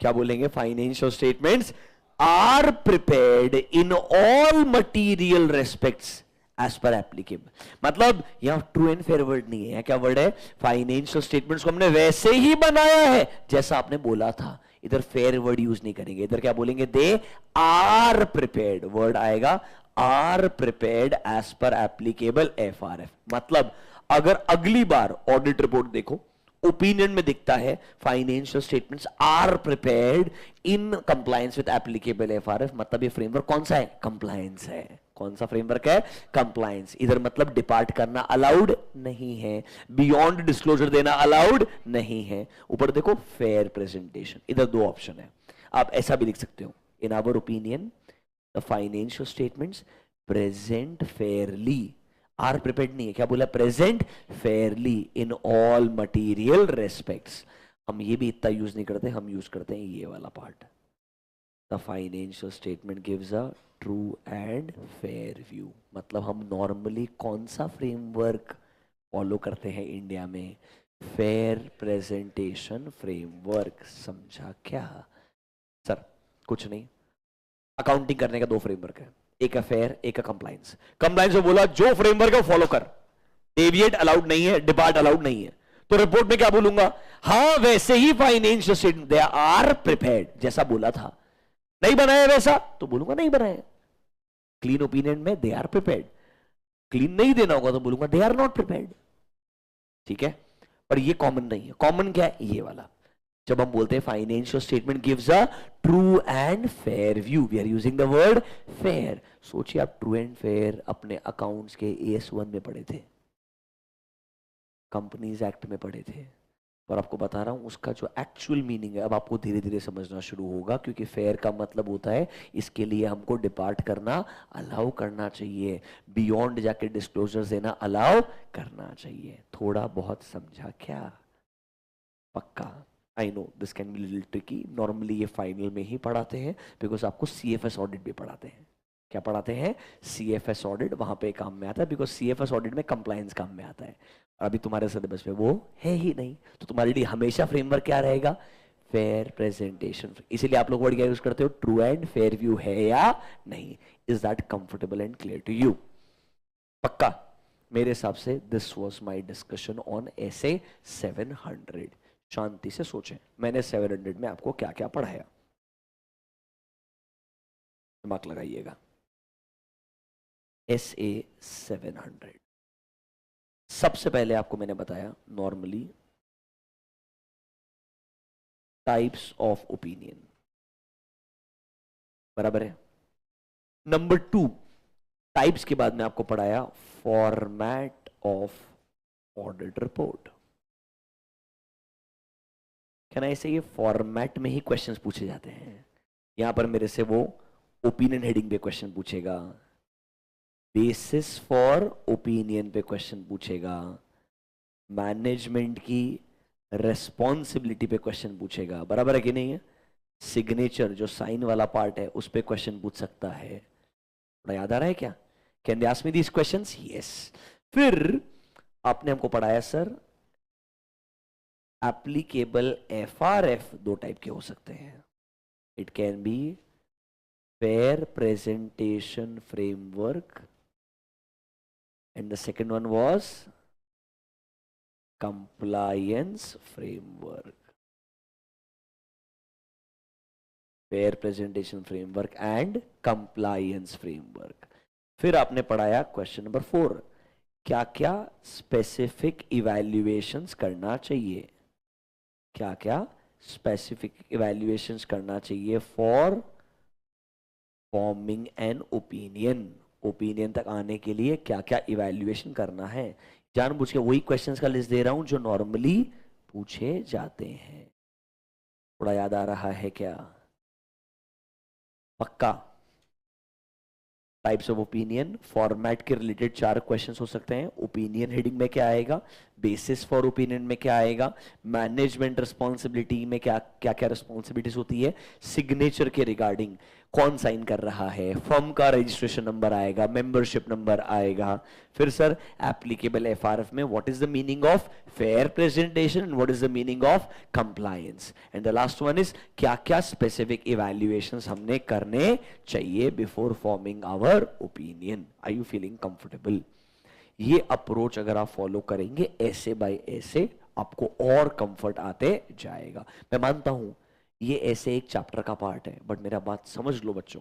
क्या बोलेंगे, financial statements are prepared in all material respects as per applicable. मतलब यहां ट्रू एंड फेयर वर्ड नहीं है, क्या वर्ड है, फाइनेंशियल स्टेटमेंट्स को हमने वैसे ही बनाया है जैसा आपने बोला था। इधर फेयर वर्ड यूज नहीं करेंगे, इधर क्या बोलेंगे, दे आर प्रिपेयर्ड। वर्ड आएगा are prepared as per applicable FRF. मतलब अगर अगली बार ऑडिट रिपोर्ट देखो, ओपिनियन में दिखता है financial statements are prepared in compliance with applicable FRF, मतलब ये फ्रेमवर्क कौन सा है, कंप्लायंस है। कौन सा फ्रेमवर्क है, कंप्लायंस। इधर मतलब डिपार्ट करना अलाउड नहीं है, बियॉन्ड डिस्क्लोजर देना अलाउड नहीं है। ऊपर देखो फेयर प्रेजेंटेशन, इधर दो ऑप्शन है। आप ऐसा भी लिख सकते हो, in our opinion the financial statements present fairly, are prepared नहीं है, क्या बोला, present fairly in all material respects. हम ये भी इतना यूज नहीं करते, हम यूज करते हैं ये वाला part, the financial statement gives a true and fair view. मतलब हम नॉर्मली कौन सा फ्रेमवर्क फॉलो करते हैं इंडिया में, फेयर प्रेजेंटेशन फ्रेमवर्क। समझा क्या सर? कुछ नहीं, अकाउंटिंग करने का दो फ्रेमवर्क है, एक है फेयर, एक है कंप्लायंस। कंप्लायंस में बोला जो फ्रेमवर्क है वो फॉलो कर, डेविएट अलाउड नहीं है, डिपार्ट अलाउड नहीं है। तो रिपोर्ट में क्या बोलूंगा, हाँ वैसे ही financial statement they are prepared, जैसा बोला था। नहीं बनाया वैसा तो बोलूंगा नहीं बनाया। क्लीन ओपिनियन में दे आर प्रिपेयर्ड, क्लीन नहीं देना होगा तो बोलूंगा दे आर नॉट प्रिपेयर्ड। ठीक है, पर ये कॉमन नहीं है। कॉमन क्या है, ये वाला। जब हम बोलते हैं financial statement gives a true and fair view, we are using the word fair. सोचिए आप ट्रू एंड फेयर अपने अकाउंट्स के AS1 में पढ़े थे, कंपनीज एक्ट में पढ़े थे, और आपको बता रहा हूं उसका जो एक्चुअल मीनिंग है अब आपको धीरे धीरे समझना शुरू होगा। क्योंकि फेयर का मतलब होता है इसके लिए हमको डिपार्ट करना अलाउ करना चाहिए, बियॉन्ड जाके डिस्क्लोजर देना अलाउ करना चाहिए। थोड़ा बहुत समझा क्या? पक्का? I know this can be little tricky. Normally ये फाइनल में ही पढ़ाते हैं, बिकॉज आपको CFS ऑडिट भी पढ़ाते हैं। क्या पढ़ाते हैं? CFS ऑडिट, वहां पे काम में आता है, बिकॉज CFS ऑडिट में कंप्लायंस काम में आता है। अभी तुम्हारे सिलेबस में वो है ही नहीं, तो तुम्हारे लिए हमेशा फ्रेमवर्क क्या रहेगा, फेयर प्रेजेंटेशन। इसीलिए आप लोग वर्ड क्या यूज करते हो, ट्रू एंड फेयर व्यू है या नहीं। Is that comfortable and clear to you? पक्का? मेरे हिसाब से this was my discussion on SA 700। शांति से सोचें, मैंने 700 में आपको क्या क्या पढ़ाया, दिमाग लगाइएगा। SA 700, सबसे पहले आपको मैंने बताया नॉर्मली टाइप्स ऑफ ओपिनियन, बराबर है। नंबर 2, टाइप्स के बाद में आपको पढ़ाया फॉर्मेट ऑफ ऑडिट रिपोर्ट। कहना ऐसे ये फॉर्मेट में ही क्वेश्चंस पूछे जाते हैं। यहां पर मेरे से वो ओपिनियन हेडिंग पे क्वेश्चन पूछेगा, बेसिस फॉर ओपिनियन पे क्वेश्चन पूछेगा, मैनेजमेंट की रेस्पॉन्सिबिलिटी पे क्वेश्चन पूछेगा, बराबर है कि नहीं है। सिग्नेचर जो साइन वाला पार्ट है उस पे क्वेश्चन पूछ सकता है। थोड़ा याद आ रहा है क्या? Can they ask me these questions? Yes. फिर आपने हमको पढ़ाया सर एप्लीकेबल FRF 2 टाइप के हो सकते हैं। It can be fair presentation framework and the second one was compliance framework, fair presentation framework and compliance framework। फिर आपने पढ़ाया क्वेश्चन नंबर 4, क्या क्या स्पेसिफिक इवैल्यूएशंस करना चाहिए, क्या क्या स्पेसिफिक इवैल्यूएशंस करना चाहिए for forming an opinion. Opinion तक आने के लिए क्या क्या इवैल्यूएशन करना है। जानबूझ के वही क्वेश्चंस का लिस्ट दे रहा हूं जो नॉर्मली पूछे जाते हैं। थोड़ा याद आ रहा है क्या? पक्का? टाइप्स ऑफ ओपिनियन, फॉर्मेट के रिलेटेड 4 क्वेश्चंस हो सकते हैं। ओपिनियन हेडिंग में क्या आएगा, बेसिस फॉर ओपिनियन में क्या आएगा, मैनेजमेंट रिस्पॉन्सिबिलिटी में क्या क्या रिस्पॉन्सिबिलिटीज होती है, सिग्नेचर के रिगार्डिंग कौन साइन कर रहा है, फर्म का रजिस्ट्रेशन नंबर आएगा, मेंबरशिप नंबर आएगा। फिर सर एप्लीकेबल FRF में what is the meaning of fair presentation and what is the meaning of compliance, and the last one is क्या क्या स्पेसिफिक इवैल्यूएशंस हमने करने चाहिए before forming our opinion. Are you feeling comfortable? ये approach अगर आप follow करेंगे ऐसे बाय ऐसे आपको और कंफर्ट आते जाएगा। मैं मानता हूं ये ऐसे एक चैप्टर का पार्ट है, बट मेरा बात समझ लो बच्चों,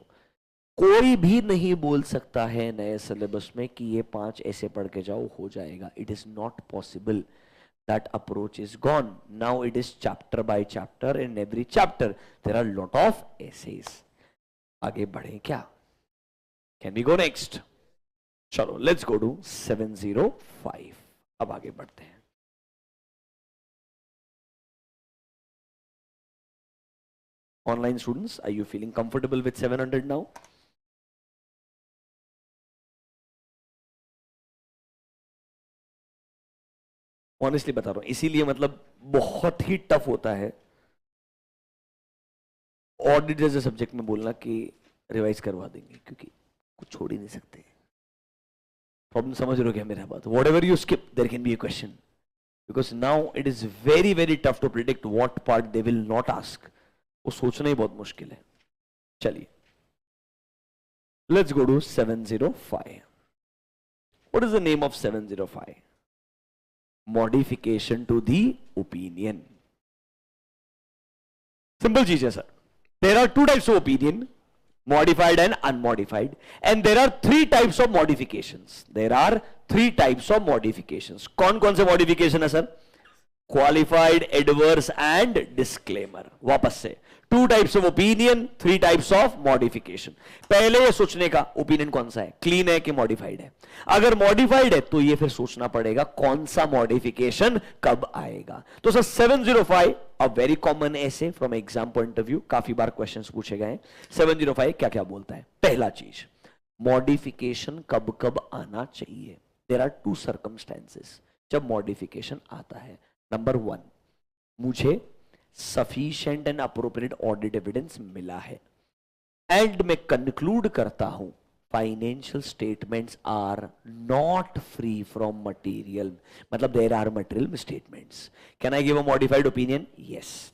कोई भी नहीं बोल सकता है नए सिलेबस में कि ये 5 ऐसे पढ़ के जाओ हो जाएगा। It is not possible, that approach is gone. Now it is chapter by chapter, in every chapter there are lot of essays. आगे बढ़े क्या? Can we go next? चलो लेट्स गो टू 705। अब आगे बढ़ते हैं। Online students, are you feeling comfortable with 700 now? Honestly बता रहा हूं, इसीलिए मतलब बहुत ही टफ होता है ऑडिट जैसे सब्जेक्ट में बोलना कि रिवाइज करवा देंगे, क्योंकि कुछ छोड़ ही नहीं सकते। प्रॉब्लम समझ रहे हो क्या मेरा बात? Whatever you skip there can be a question, because now it is very very tough to predict what part they will not ask. वो सोचना ही बहुत मुश्किल है। चलिए let's go to 705। What is the name of 705? Modification to the opinion. Simple चीज है sir. There are 2 types of opinion, modified and unmodified, and there are 3 types of modifications. There are 3 types of modifications. कौन कौन से modification है sir? Qualified, adverse and disclaimer। वापस से 2 types of opinion, 3 types of modification। पहले ये सोचने का ओपिनियन कौन सा है, क्लीन है कि मॉडिफाइड है। अगर मॉडिफाइड है तो ये फिर सोचना पड़ेगा कौन सा मॉडिफिकेशन कब आएगा। तो सर 705 अ वेरी कॉमन ऐसे from exam point of view, काफी बार क्वेश्चंस पूछे गए। 705 क्या क्या बोलता है? पहला चीज, मॉडिफिकेशन कब कब आना चाहिए। देयर आर 2 सर्कमस्टेंसेस जब मॉडिफिकेशन आता है। नंबर 1, मुझे sufficient and appropriate audit evidence मिला है एंड मैं कंक्लूड करता हूं financial statements are not free from material, मतलब there are material misstatements. Can I give a modified opinion? Yes.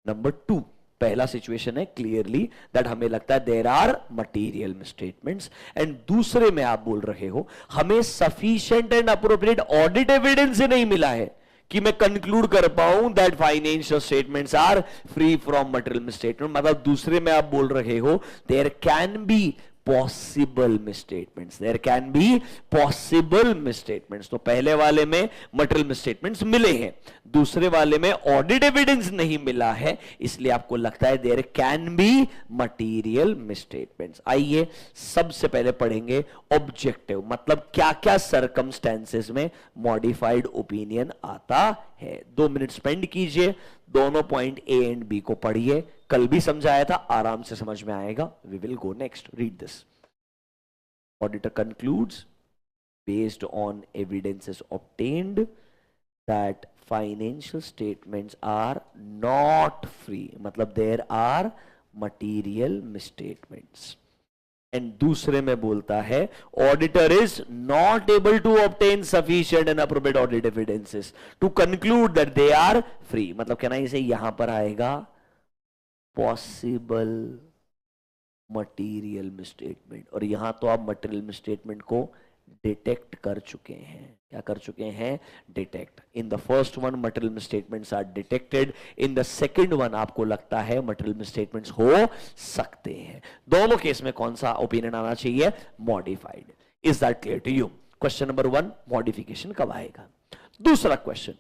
Number 2, पहला सिचुएशन है क्लियरली दैट हमें लगता है there are material misstatements, and दूसरे में आप बोल रहे हो हमें sufficient and appropriate audit evidence नहीं मिला है। कि मैं कंक्लूड कर पाऊं that financial statements are free from material misstatement, मतलब दूसरे में आप बोल रहे हो there can be possible misstatements, there can be possible misstatements. तो पहले वाले में मटेरियल मिसस्टेटमेंट्स मिले हैं, दूसरे वाले में ऑडिट एविडेंस नहीं मिला है, इसलिए आपको लगता है there can be material misstatements. आइए सबसे पहले पढ़ेंगे ऑब्जेक्टिव, मतलब क्या क्या सर्कमस्टेंसेस में मॉडिफाइड ओपिनियन आता है। 2 मिनट स्पेंड कीजिए, दोनों पॉइंट ए एंड बी को पढ़िए, कल भी समझाया था, आराम से समझ में आएगा। We will go next, read this. Auditor concludes based on evidences obtained that financial statements are not free, मतलब there are material misstatements. And दूसरे में बोलता है auditor is not able to obtain sufficient and appropriate audit evidences to conclude that they are free, मतलब कहना इसे यहां पर आएगा पॉसिबल मटेरियल मिसस्टेटमेंट, और यहां तो आप मटेरियल मिसस्टेटमेंट को डिटेक्ट कर चुके हैं। क्या कर चुके हैं? Detect. In the first one material misstatements are detected, in the second one आपको लगता है मटेरियल मिसस्टेटमेंट्स हो सकते हैं। दोनों केस में कौन सा ओपिनियन आना चाहिए? Modified. Is that clear to you? Question number 1, modification कब आएगा। दूसरा क्वेश्चन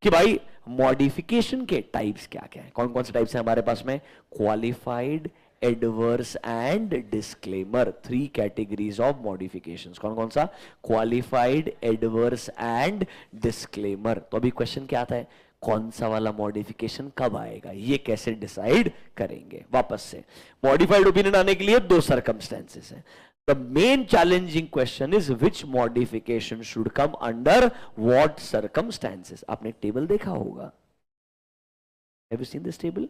कि भाई मॉडिफिकेशन के टाइप्स क्या क्या है, कौन कौन से टाइप्स हैं हमारे पास में? Qualified, adverse and disclaimer, 3 categories of modifications. कौन कौन सा? Qualified, adverse and disclaimer. तो अभी क्वेश्चन क्या आता है? कौन सा वाला मॉडिफिकेशन कब आएगा, ये कैसे डिसाइड करेंगे? वापस से मॉडिफाइड ओपिनियन आने के लिए 2 सर्कमस्टेंसेस हैं। The main challenging question is which modification should come under what circumstances. आपने एक टेबल देखा होगा, have you seen this table?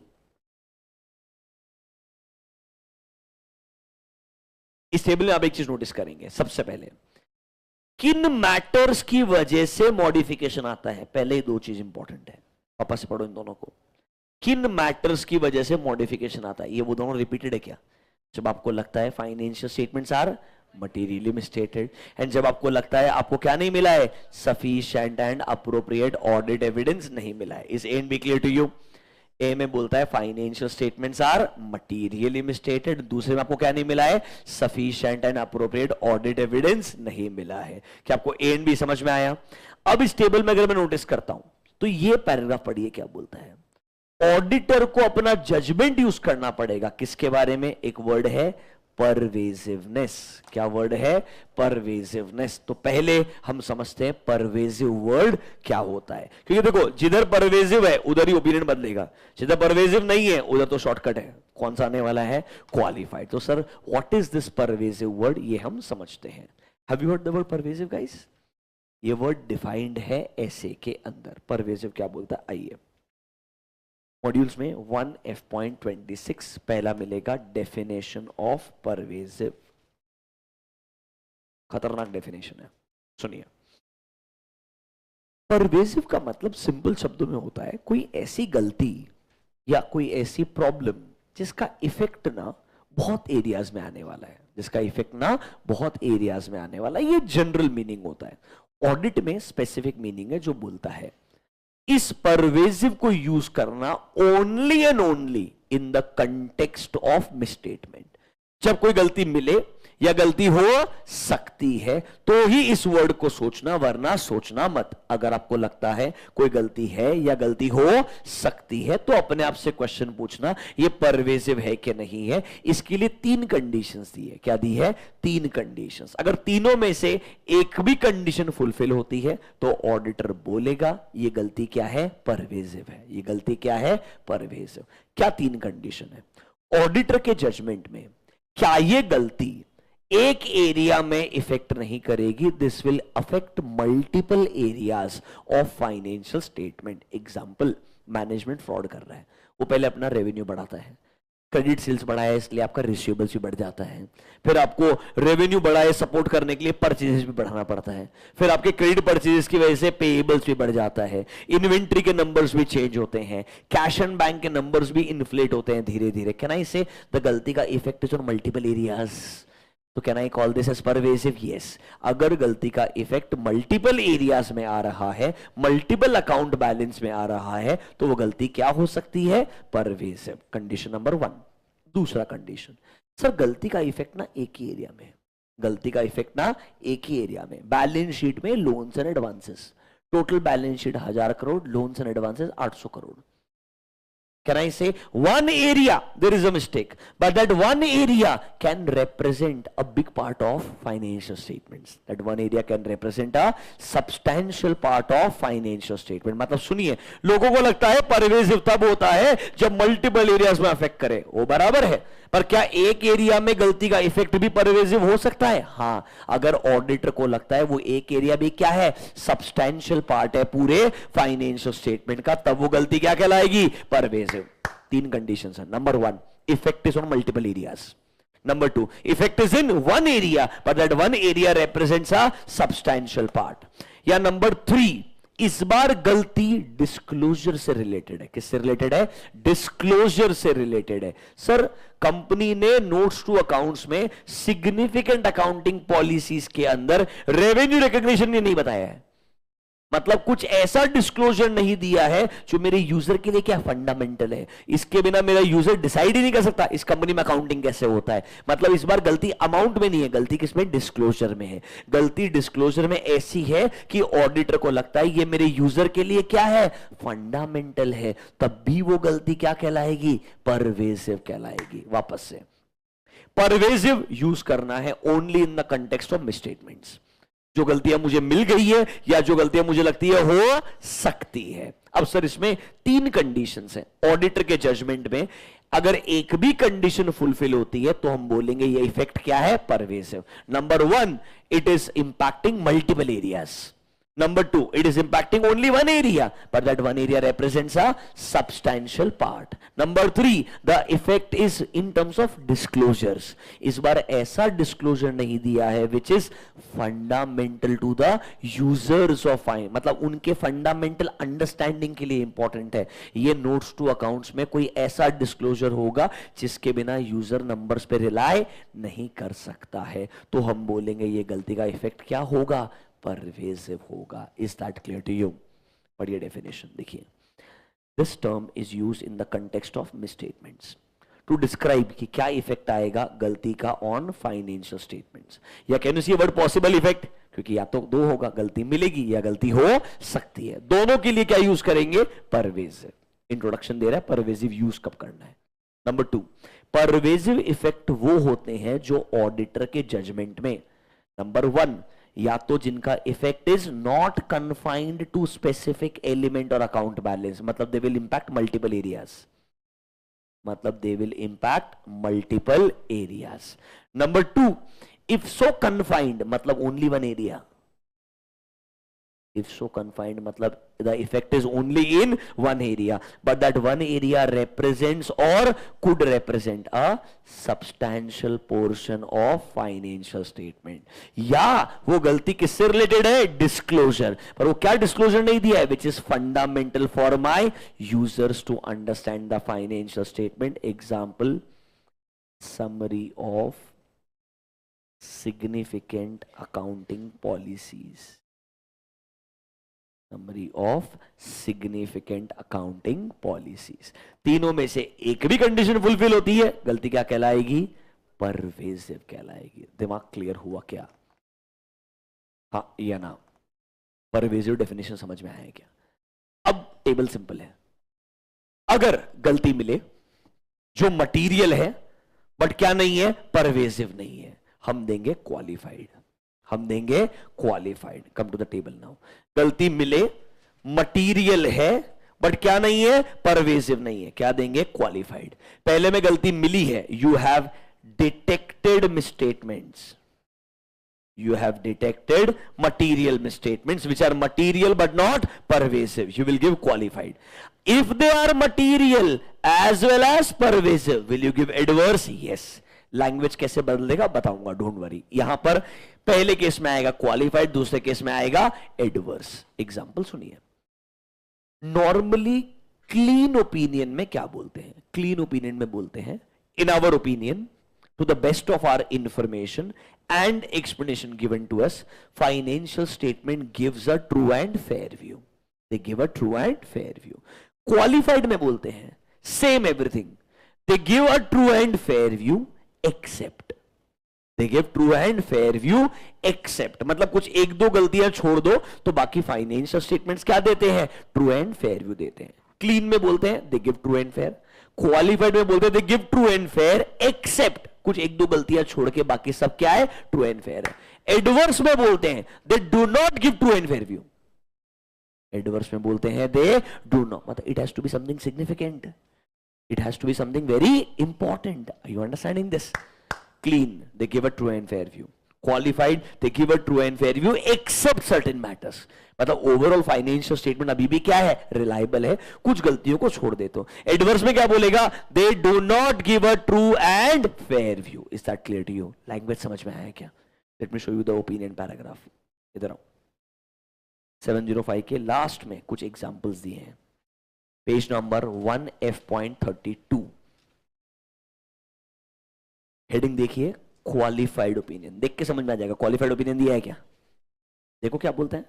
इस टेबल में आप एक चीज नोटिस करेंगे, सबसे पहले किन मैटर्स की वजह से मॉडिफिकेशन आता है। पहले ही 2 चीज इंपॉर्टेंट है, वापस से पढ़ो इन दोनों को। किन मैटर्स की वजह से मॉडिफिकेशन आता है, ये वो दोनों रिपीटेड है क्या? जब आपको लगता है financial statements are materially misstated, and जब आपको लगता है आपको क्या नहीं मिला है? Sufficient and appropriate audit evidence नहीं मिला है। Is A and B clear to you? A में बोलता है financial statements are materially misstated, दूसरे में आपको क्या नहीं मिला है? Sufficient and appropriate audit evidence नहीं मिला है। क्या आपको ए एंड बी समझ में आया? अब इस टेबल में अगर मैं नोटिस करता हूं तो ये पैराग्राफ पढ़िए क्या बोलता है। ऑडिटर को अपना जजमेंट यूज करना पड़ेगा किसके बारे में? एक वर्ड है परवेजिवनेस। क्या वर्ड है? परवेजिवनेस। तो पहले हम समझते हैं परवेजिव वर्ड क्या होता है, क्योंकि देखो जिधर परवेजिव है उधर ही ओपिनियन बदलेगा, जिधर परवेजिव नहीं है उधर तो शॉर्टकट है। कौन सा आने वाला है? क्वालिफाइड। तो sir what is this pervasive word, ये हम समझते हैं। Have you heard the word pervasive guys? ये वर्ड डिफाइंड है ऐसे के अंदर। परवेजिव क्या बोलता है, आइए मॉड्यूल्स में 1F.26 पहला मिलेगा डेफिनेशन ऑफ परवेजिव। खतरनाक डेफिनेशन है, सुनिए। परवेजिव का मतलब सिंपल शब्दों में होता है कोई ऐसी गलती या कोई ऐसी प्रॉब्लम जिसका इफेक्ट ना बहुत एरियाज में आने वाला है, जिसका इफेक्ट ना बहुत एरियाज में आने वाला है। ये जनरल मीनिंग होता है। ऑडिट में स्पेसिफिक मीनिंग है जो बोलता है इस परवेजिव को यूज करना only and only in the context of misstatement. जब कोई गलती मिले या गलती हो सकती है तो ही इस वर्ड को सोचना, वरना सोचना मत। अगर आपको लगता है कोई गलती है या गलती हो सकती है तो अपने आप से क्वेश्चन पूछना ये परवेजिव है कि नहीं है। इसके लिए 3 कंडीशंस दी है। क्या दी है? 3 कंडीशंस। अगर तीनों में से एक भी कंडीशन फुलफिल होती है तो ऑडिटर बोलेगा ये गलती क्या है? परवेजिव है। ये गलती क्या है? परवेजिव। क्या 3 कंडीशन है? ऑडिटर के जजमेंट में क्या ये गलती एक एरिया में इफेक्ट नहीं करेगी? This will affect multiple areas of financial statement. Example, management fraud कर रहा है, वो पहले अपना रेवेन्यू बढ़ाता है, क्रेडिट सेल्स बढ़ाया इसलिए आपका रिसीवेबल्स भी बढ़ जाता है, फिर आपको रेवेन्यू बढ़ाए सपोर्ट करने के लिए परचेजेस भी बढ़ाना पड़ता है, फिर आपके क्रेडिट परचेजेस की वजह से पेएबल्स भी बढ़ जाता है, इन्वेंट्री के नंबर्स भी चेंज होते हैं, कैश एंड बैंक के नंबर्स भी इन्फ्लेट होते हैं धीरे धीरे। कैन आई से द गलती का effect is on multiple areas. तो can I call this as pervasive? Yes. अगर गलती का इफेक्ट मल्टीपल एरियाज में आ रहा है, मल्टीपल अकाउंट बैलेंस में आ रहा है, तो वो गलती क्या हो सकती है? परवेसिव। Condition number 1। दूसरा कंडीशन, सर गलती का इफेक्ट ना एक ही एरिया में, गलती का इफेक्ट ना एक ही एरिया में। बैलेंस शीट में loans and advances, total balance sheet 1000 crore, loans and advances 800 crore. Can I say one area there is a mistake, but that one area can represent a big part of financial statements. That one area can represent a substantial part of financial statement. मतलब सुनिए, लोगों को लगता है pervasive तब होता है जब मल्टीपल एरियाज में अफेक्ट करे, वो बराबर है, पर क्या एक एरिया में गलती का इफेक्ट भी परवेसिव हो सकता है? हाँ, अगर ऑडिटर को लगता है वो एक एरिया भी क्या है? सब्सटैंशियल पार्ट है पूरे फाइनेंशियल स्टेटमेंट का, तब वो गलती क्या कहलाएगी? परवेसिव। 3 कंडीशंस है। Number 1, effect is on multiple areas. Number 2, effect is in one area, but that one area represents a substantial part. या नंबर 3, इस बार गलती डिस्क्लोजर से रिलेटेड है। किससे रिलेटेड है? डिस्क्लोजर से रिलेटेड है। सर कंपनी ने नोट्स टू अकाउंट्स में सिग्निफिकेंट अकाउंटिंग पॉलिसीज के अंदर रेवेन्यू रिकॉग्निशन नहीं बताया है, मतलब कुछ ऐसा डिस्क्लोजर नहीं दिया है जो मेरे यूजर के लिए क्या फंडामेंटल है, इसके बिना मेरा यूजर डिसाइड ही नहीं कर सकता इस कंपनी में अकाउंटिंग कैसे होता है। मतलब इस बार गलती अमाउंट में नहीं है, गलती किसमें? डिस्क्लोजर में है। गलती डिस्क्लोजर में ऐसी है कि ऑडिटर को लगता है ये मेरे यूजर के लिए क्या है? फंडामेंटल है, तब भी वो गलती क्या कहलाएगी? परवेसिव कहलाएगी। वापस से, परवेसिव यूज करना है only in the context of misstatements. जो गलतियां मुझे मिल गई है या जो गलतियां मुझे लगती है हो सकती है। अब सर इसमें 3 कंडीशंस हैं ऑडिटर के जजमेंट में, अगर एक भी कंडीशन फुलफिल होती है तो हम बोलेंगे ये इफेक्ट क्या है? Pervasive. Number 1, it is impacting multiple areas. Number 2, it is impacting only one area, but that one area represents a substantial part. Number 3, the effect is in terms of disclosures. इस बार ऐसा disclosure नहीं दिया है which is fundamental to the users of finance, मतलब उनके fundamental understanding के लिए important है। ये notes to accounts में कोई ऐसा disclosure होगा जिसके बिना user numbers पे rely नहीं कर सकता है, तो हम बोलेंगे ये गलती का effect क्या होगा? परवेसिव होगा। Is that clear to you? पढ़िए डेफिनेशन, देखिए, this term is used in the context of misstatements to describe कि क्या इफेक्ट आएगा गलती का ऑन फाइनेंशियल स्टेटमेंट्स। या can you see word possible effect, क्योंकि या तो 2 होगा, गलती मिलेगी या गलती हो सकती है, दोनों के लिए क्या यूज करेंगे? परवेसिव। इंट्रोडक्शन दे रहा है परवेसिव यूज कब करना है। नंबर 2, परवेसिव इफेक्ट वो होते हैं जो ऑडिटर के जजमेंट में, नंबर 1, या तो जिनका effect is not confined to specific element और अकाउंट बैलेंस, मतलब they will impact multiple areas, मतलब they will impact multiple areas. Number 2, if so confined, मतलब only one area. If so confined, मतलब the effect is only in one area, but that one area represents or could represent a substantial portion of financial statement. या वो गलती किससे related है? Disclosure. पर वो क्या डिस्क्लोजर नहीं दिया है? which is fundamental for my users to understand the financial statement. Example, summary of significant accounting policies. Summary of significant accounting policies. तीनों में से एक भी कंडीशन फुलफिल होती है, गलती क्या कहलाएगी? परवेसिव कहलाएगी। दिमाग क्लियर हुआ क्या? हाँ या ना? परवेसिव डेफिनेशन समझ में आया क्या? अब टेबल सिंपल है, अगर गलती मिले जो मटीरियल है बट क्या नहीं है? परवेसिव नहीं है, हम देंगे क्वालिफाइड, हम देंगे qualified. Come to the table now. गलती मिले, मटीरियल है बट क्या नहीं है? परवेसिव नहीं है, क्या देंगे? क्वालिफाइड। पहले में गलती मिली है, you have detected misstatements, you have detected material misstatements which are material but not pervasive, you will give qualified. If they are material as well as pervasive, will you give adverse? Yes. Language कैसे बदलेगा बताऊंगा, don't worry. यहां पर पहले case में आएगा qualified, दूसरे case में आएगा एडवर्स। एग्जांपल सुनिए, नॉर्मली क्लीन ओपिनियन में क्या बोलते हैं? क्लीन ओपिनियन में बोलते हैं in our opinion to the best of our information and explanation given to us, financial statement gives a true and fair view. They give a true and fair view. Qualified में बोलते हैं same everything. They give a true and fair view except. They give true and fair view except. मतलब कुछ एक दो गलतियां छोड़ दो तो बाकी फाइनेंशियल स्टेटमेंट्स क्या देते हैं? ट्रू एंड फेयर व्यू देते हैं. क्लीन में बोलते हैं they give true and fair. Qualified में बोलते हैं they give true and fair except. कुछ एक दो गलतियां छोड़ के बाकी सब क्या है? ट्रू एंड फेयर है. एडवर्स में बोलते हैं they do not give true and fair view. Adverse में बोलते हैं दे डू नॉट, मतलब it has to be something significant, it has to be something very important. Are you understanding this? Clean, they give a true and fair view. Qualified, they give a true and fair view except certain matters. मतलब overall financial statement अभी भी क्या है? Reliable है, कुछ गलतियों को छोड़ दे तो. एडवर्स में क्या बोलेगा? They do not give a true and fair view. Is that clear to you? Language समझ में आया क्या? Let me show you the opinion paragraph. इधर आओ. 705 के लास्ट में कुछ एग्जांपल्स दिए हैं. Page number 1F.32. हेडिंग देखिए, क्वालिफाइड ओपिनियन. देख के समझ में आ जाएगा क्वालिफाइड ओपिनियन दिया है क्या. देखो क्या बोलते हैं.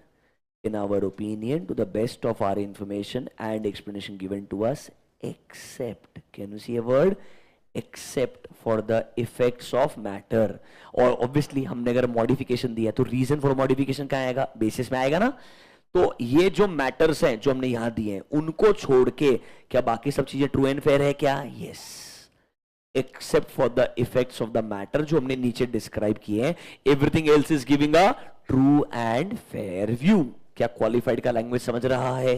In our opinion to the best of our information and explanation given to us except. Can you see a word? Except for the effects of matter. और ऑब्वियसली हमने अगर मॉडिफिकेशन दिया तो रीजन फॉर मॉडिफिकेशन क्या आएगा? Basis में आएगा ना. तो ये जो मैटर्स हैं जो हमने यहां दिए हैं उनको छोड़ के क्या बाकी सब चीजें ट्रू एंड फेयर है क्या? Yes. Accept for the effects of the matter जो हमने नीचे डिस्क्राइब किए हैं. Everything else is giving a true and fair view. क्या क्वालिफाइड का लैंग्वेज समझ रहा है?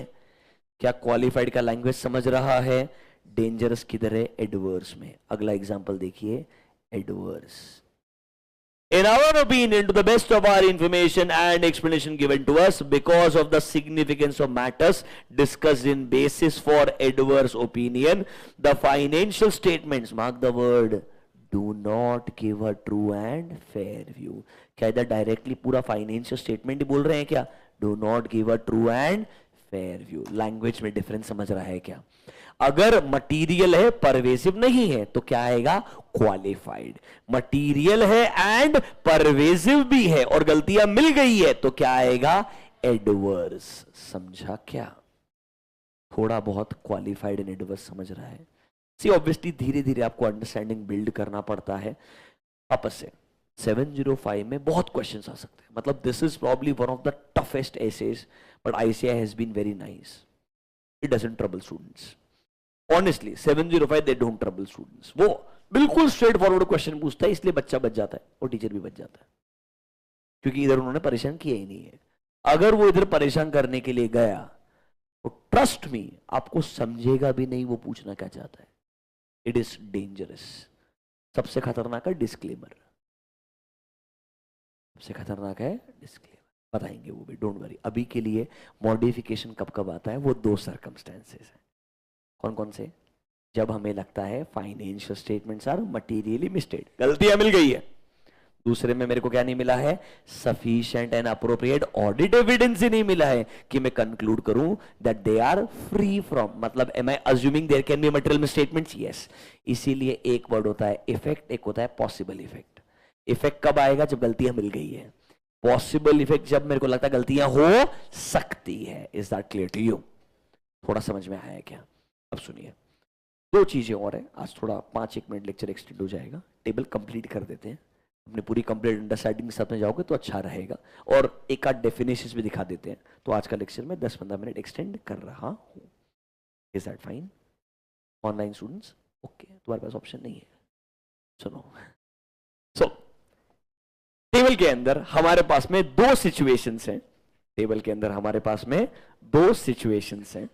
क्या क्वालिफाइड का लैंग्वेज समझ रहा है? डेंजरस किधर है? एडवर्स में. अगला एग्जांपल देखिए, adverse. In our opinion, to the best of our information and explanation given to us, because of the significance of matters discussed in basis for adverse opinion, the financial statements, mark the word, do not give a true and fair view. क्या इधर directly पूरा financial statement ही बोल रहे हैं क्या? Do not give a true and fair view. Language में difference समझ रहा है क्या? अगर मटीरियल है परवेसिव नहीं है तो क्या आएगा? क्वालिफाइड. मटीरियल है एंड परवेसिव भी है और गलतियां मिल गई है तो क्या आएगा? एडवर्स. समझा क्या? थोड़ा बहुत क्वालिफाइड एंड एडवर्स समझ रहा है. सी ऑब्वियसली धीरे धीरे आपको अंडरस्टैंडिंग बिल्ड करना पड़ता है आपस से. 705 में बहुत क्वेश्चंस आ सकते हैं. मतलब this is probably one of the toughest essays, but ICAI has been very nice. It doesn't trouble students. Honestly 705 they don't trouble students. वो बिल्कुल स्ट्रेट फॉरवर्ड क्वेश्चन पूछता है, इसलिए बच्चा बच जाता है और टीचर भी बच जाता है, क्योंकि इधर उन्होंने परेशान किया ही नहीं है. अगर वो इधर परेशान करने के लिए गया तो ट्रस्ट मी आपको समझेगा भी नहीं वो पूछना क्या चाहता है. It is dangerous. सबसे खतरनाक है डिस्क्लेमर. सबसे खतरनाक है डिस्क्लेमर. बताएंगे वो भी, डोंट वरी. अभी के लिए मॉडिफिकेशन कब कब आता है वो दो सर्कमस्टेंसेस है. कौन कौन से? जब हमें लगता है फाइनेंशियल स्टेटमेंट्स आर मटीरियली मिस्टेड, गलतियां मिल गई है. दूसरे में मेरे को क्या नहीं मिला है? Sufficient and appropriate audit evidence ही नहीं मिला है कि मैं कंक्लूड करूं that they are free from. मतलब am I assuming there can be material misstatements? Yes. इसीलिए एक वर्ड होता है इफेक्ट, एक होता है पॉसिबल इफेक्ट. इफेक्ट कब आएगा? जब गलतियां मिल गई है. पॉसिबल इफेक्ट जब मेरे को लगता है गलतियां हो सकती है. Is that clear to you? थोड़ा समझ में आया क्या? अब सुनिए, दो चीजें और है. आज थोड़ा 5-1 मिनट लेक्चर एक्सटेंड हो जाएगा. टेबल कंप्लीट कर देते हैं. अपनी पूरी कंप्लीट अंडरस्टैंडिंग के साथ में जाओगे तो अच्छा रहेगा. और एक आध डेफिनेशंस भी दिखा देते हैं. तो आज का लेक्चर में 10-15 मिनट एक्सटेंड कर रहा हूं. Is that fine? Online students okay? तुम्हारे पास ऑप्शन नहीं है. सुनो, सो टेबल के अंदर हमारे पास में दो सिचुएशंस हैं. टेबल के अंदर हमारे पास में दो सिचुएशंस हैं.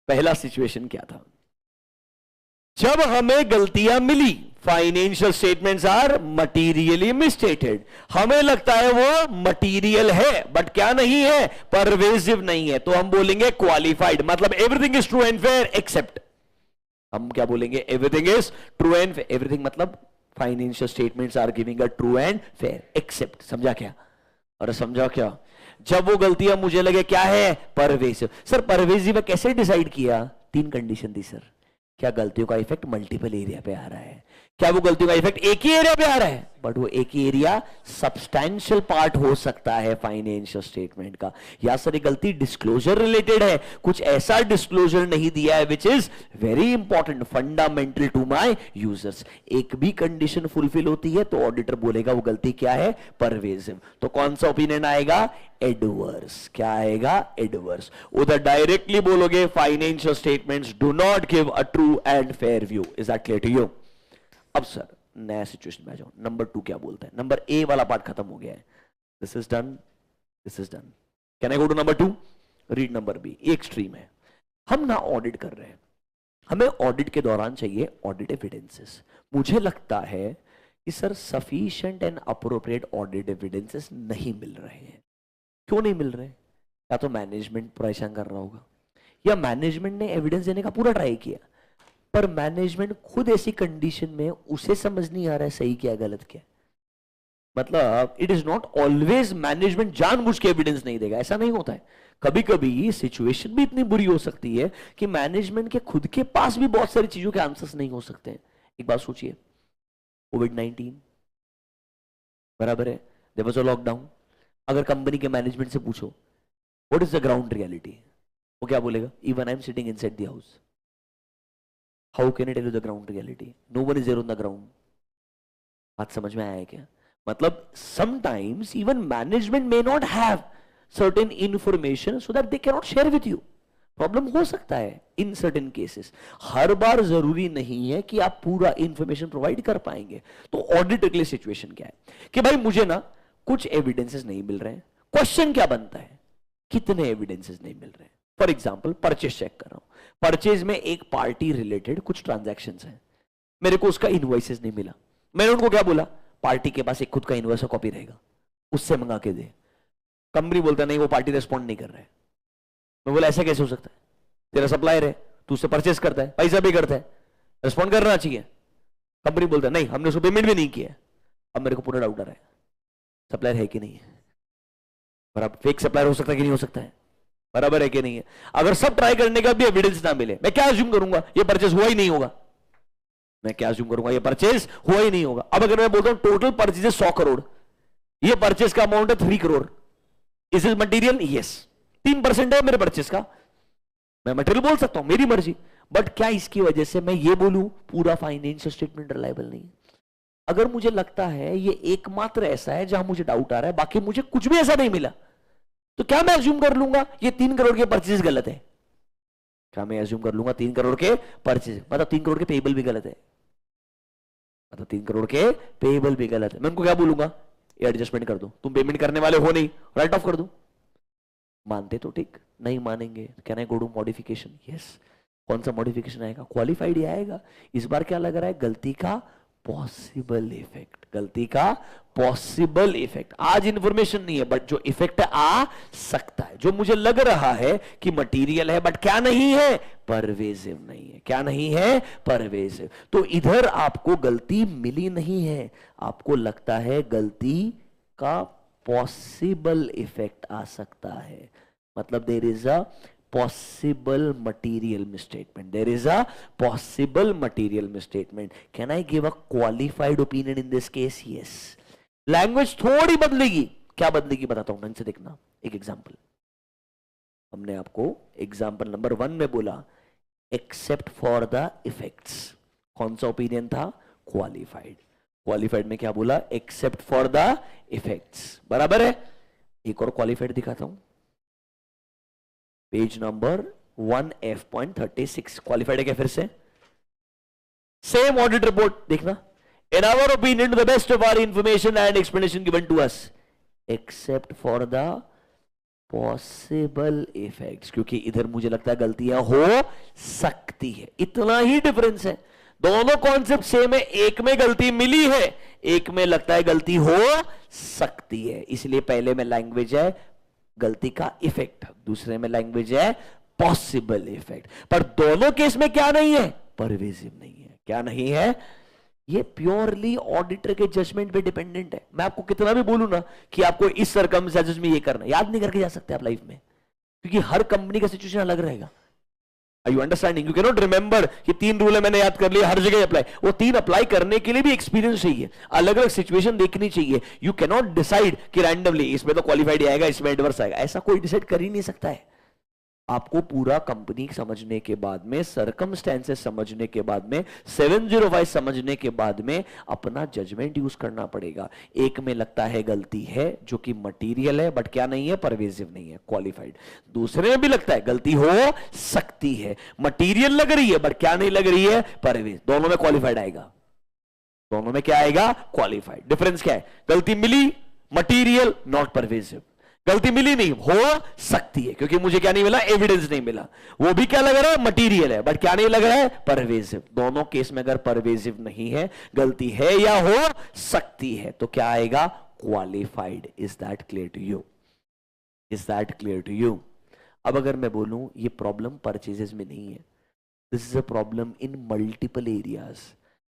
पहला सिचुएशन क्या था? जब हमें गलतियां मिली, financial statements are materially misstated. हमें लगता है वो मटीरियल है बट क्या नहीं है? परवेसिव नहीं है. तो हम बोलेंगे क्वालिफाइड. मतलब everything is true and fair except. हम क्या बोलेंगे? Everything is true and fair. Everything मतलब financial statements are giving a true and fair except. समझा क्या? अरे समझा क्या? जब वो गलतियां मुझे लगे क्या है? परवेसिव. सर परवेसिव है कैसे डिसाइड किया? 3 कंडीशन थी सर. क्या गलतियों का इफेक्ट मल्टीपल एरिया पे आ रहा है? क्या वो गलतियों का इफेक्ट एक ही एरिया पे आ रहा है? बट वो एक ही एरिया सब्सटैंशियल पार्ट हो सकता है फाइनेंशियल स्टेटमेंट का। या सर ये गलती डिस्क्लोजर रिलेटेड है, कुछ ऐसा डिस्क्लोजर नहीं दिया है which is very important, fundamental to my users. एक भी कंडीशन फुलफिल होती है तो ऑडिटर बोलेगा वो गलती क्या है? परवेजिव। तो कौन सा ओपिनियन आएगा? एडवर्स। क्या आएगा? एडवर्स। उधर डायरेक्टली बोलोगे financial statements do not give a true and fair view. Is that clear to you? अब सर नया सिचुएशन में आ जाओ। नंबर 2 क्या बोलता है? नंबर ए वाला पार्ट खत्म हो गया है, this is done, this is done. Can I go to number 2? Read number B. एक स्ट्रीम है, हम ना ऑडिट कर रहे हैं, हमें ऑडिट के दौरान चाहिए ऑडिट एविडेंसेस। मुझे लगता है कि sir sufficient and appropriate audit evidences नहीं मिल रहे हैं। क्यों नहीं मिल रहे? या तो मैनेजमेंट परेशान कर रहा होगा, या मैनेजमेंट ने एविडेंस देने का पूरा ट्राई किया पर मैनेजमेंट खुद ऐसी कंडीशन में उसे समझ नहीं आ रहा है सही क्या है गलत क्या है। मतलब it is not always management जानबूझ के एविडेंस नहीं देगा, ऐसा नहीं होता है। कभी कभी सिचुएशन भी इतनी बुरी हो सकती है कि मैनेजमेंट के खुद के पास भी बहुत सारी चीजों के आंसर्स नहीं हो सकते हैं। एक बात सोचिए, कोविड-19 बराबर है, देयर वाज अ लॉकडाउन। अगर कंपनी के मैनेजमेंट से पूछो what is the ground reality, वो क्या बोलेगा? Even I am sitting inside the house, how can I tell you the ground reality? No one is there on the ground. बात समझ में आया क्या? मतलब sometimes even management may not have certain information so that they can not share with you. Problem हो सकता है in certain cases. हर बार जरूरी नहीं है कि आप पूरा इंफॉर्मेशन प्रोवाइड कर पाएंगे। तो ऑडिट के लिए सिचुएशन क्या है कि भाई मुझे ना कुछ एविडेंसेस नहीं मिल रहे हैं। क्वेश्चन क्या बनता है? कितने एविडेंसेस नहीं मिल रहे हैं? फॉर एग्जाम्पल परचेज चेक कर रहा हूं, परचेज में एक पार्टी रिलेटेड कुछ ट्रांजैक्शंस हैं, मेरे को उसका इनवॉइसेस नहीं मिला। मैंने उनको क्या बोला? पार्टी के पास एक खुद का इनवॉइस का कॉपी रहेगा, उससे मंगा के दे। कंपनी बोलता नहीं वो पार्टी रेस्पॉन्ड नहीं कर रहा है। मैं बोला ऐसा कैसे हो सकता है? तेरा सप्लायर है, तू उससे परचेज करता है, पैसा भी करता है, रेस्पॉन्ड करना चाहिए। कंपनी बोलता है नहीं हमने उसको पेमेंट भी नहीं किया। अब मेरे को पूरा डाउट आ रहा है सप्लायर है कि नहीं है। बराबर फेक सप्लायर हो सकता है कि नहीं हो सकता है? बराबर है कि नहीं है? अगर सब ट्राई करने का भी एविडेंस ना मिले, मैं क्या अज्यूम करूंगा? ये परचेज हुआ ही नहीं होगा। मैं क्या अज्यूम करूंगा? ये परचेज हुआ ही नहीं होगा। अब अगर मैं बोलता हूं टोटल परचेज 100 करोड़, ये परचेज का अमाउंट है 3 crore, is is material? Yes. 3% है मेरे परचेज का, मैं मटेरियल बोल सकता हूं, मेरी मर्जी। बट क्या इसकी वजह से मैं ये बोलूं पूरा फाइनेंशियल स्टेटमेंट रिलायबल नहीं? अगर मुझे लगता है ये एकमात्र ऐसा है जहां मुझे डाउट आ रहा है, बाकी मुझे कुछ भी ऐसा नहीं मिला, तो क्या मैं अज्यूम कर लूंगा ये 3 करोड़ के परचेज गलत है? क्या मैं अज्यूम कर लूंगा 3 करोड़ के परचेज मतलब 3 करोड़ के पेबल भी गलत है? मतलब 3 करोड़ के पेबल भी गलत है। मैं उनको क्या बोलूंगा? ये एडजस्टमेंट कर दो, तुम पेमेंट करने वाले हो नहीं, राइट ऑफ कर दो। मानते तो ठीक, नहीं मानेंगे can I go to modification? Yes. कौन सा मॉडिफिकेशन आएगा? क्वालिफाइड ही आएगा। इस बार क्या लग रहा है? गलती का पॉसिबल इफेक्ट, गलती का पॉसिबल इफेक्ट। आज इंफॉर्मेशन नहीं है बट जो इफेक्ट आ सकता है, जो मुझे लग रहा है कि मटेरियल है बट क्या नहीं है? परवेजिव नहीं है। क्या नहीं है? परवेजिव। तो इधर आपको गलती मिली नहीं है, आपको लगता है गलती का पॉसिबल इफेक्ट आ सकता है। मतलब there is a possible material misstatement, there is a possible material misstatement. Can I give a qualified opinion in this case? Yes. Language थोड़ी बदलेगी। क्या बदलेगी बताता हूं, ढंग से देखना। एक एग्जांपल हमने आपको एग्जांपल नंबर 1 में बोला एक्सेप्ट फॉर द इफेक्ट्स। कौन सा ओपिनियन था? क्वालिफाइड। क्वालिफाइड में क्या बोला? Accept for the effects. बराबर है। एक और क्वालिफाइड दिखाता हूं, पेज नंबर 1F.36 क्वालिफाइड है क्या? फिर से सेम ऑडिट रिपोर्ट देखना। In our opinion to the best of our information and explanation given to us except for the possible effects. क्योंकि इधर मुझे लगता है गलतियां हो सकती है, इतना ही डिफरेंस है। दोनों कॉन्सेप्ट सेम है, एक में गलती मिली है, एक में लगता है गलती हो सकती है। इसलिए पहले में लैंग्वेज है गलती का इफेक्ट, दूसरे में लैंग्वेज है पॉसिबल इफेक्ट। पर दोनों केस में क्या नहीं है? परवेजिव नहीं है। क्या नहीं है? ये प्योरली ऑडिटर के जजमेंट पे डिपेंडेंट है। मैं आपको कितना भी बोलूं ना कि आपको इस सर्कमस्टेंसेस में ये करना, याद नहीं करके जा सकते आप लाइफ में, क्योंकि हर कंपनी का सिचुएशन अलग रहेगा। You understanding? You can not remember कि 3 रूल है मैंने याद कर लिया हर जगह अप्लाई। वो 3 अप्लाई करने के लिए भी एक्सपीरियंस चाहिए, अलग अलग सिचुएशन देखनी चाहिए। यू कैन नॉट डिसाइड कि रैंडमली इसमें तो क्वालिफाइड आएगा, इसमें एडवर्स आएगा, ऐसा कोई डिसाइड कर ही नहीं सकता है। आपको पूरा कंपनी समझने के बाद में, सरकमस्टेंसेस समझने के बाद में, 705 समझने के बाद में अपना जजमेंट यूज करना पड़ेगा। एक में लगता है गलती है जो कि मटेरियल है बट क्या नहीं है, परवेसिव नहीं है, क्वालिफाइड। दूसरे में भी लगता है गलती हो सकती है, मटेरियल लग रही है बट क्या नहीं लग रही है, परवेज। दोनों में क्वालिफाइड आएगा, दोनों में क्या आएगा, क्वालिफाइड। डिफरेंस क्या है? गलती मिली, मटेरियल, नॉट परवेसिव। गलती मिली नहीं, हो सकती है क्योंकि मुझे क्या नहीं मिला, एविडेंस नहीं मिला। वो भी क्या लग रहा है, मटेरियल है बट क्या नहीं लग रहा है, परवेसिव। दोनों केस में अगर परवेसिव नहीं है, गलती है या हो सकती है, तो क्या आएगा, qualified. Is that clear to you? Is that clear to you? अब अगर मैं बोलूं ये प्रॉब्लम परचेजेस में नहीं है, this is a problem in multiple areas,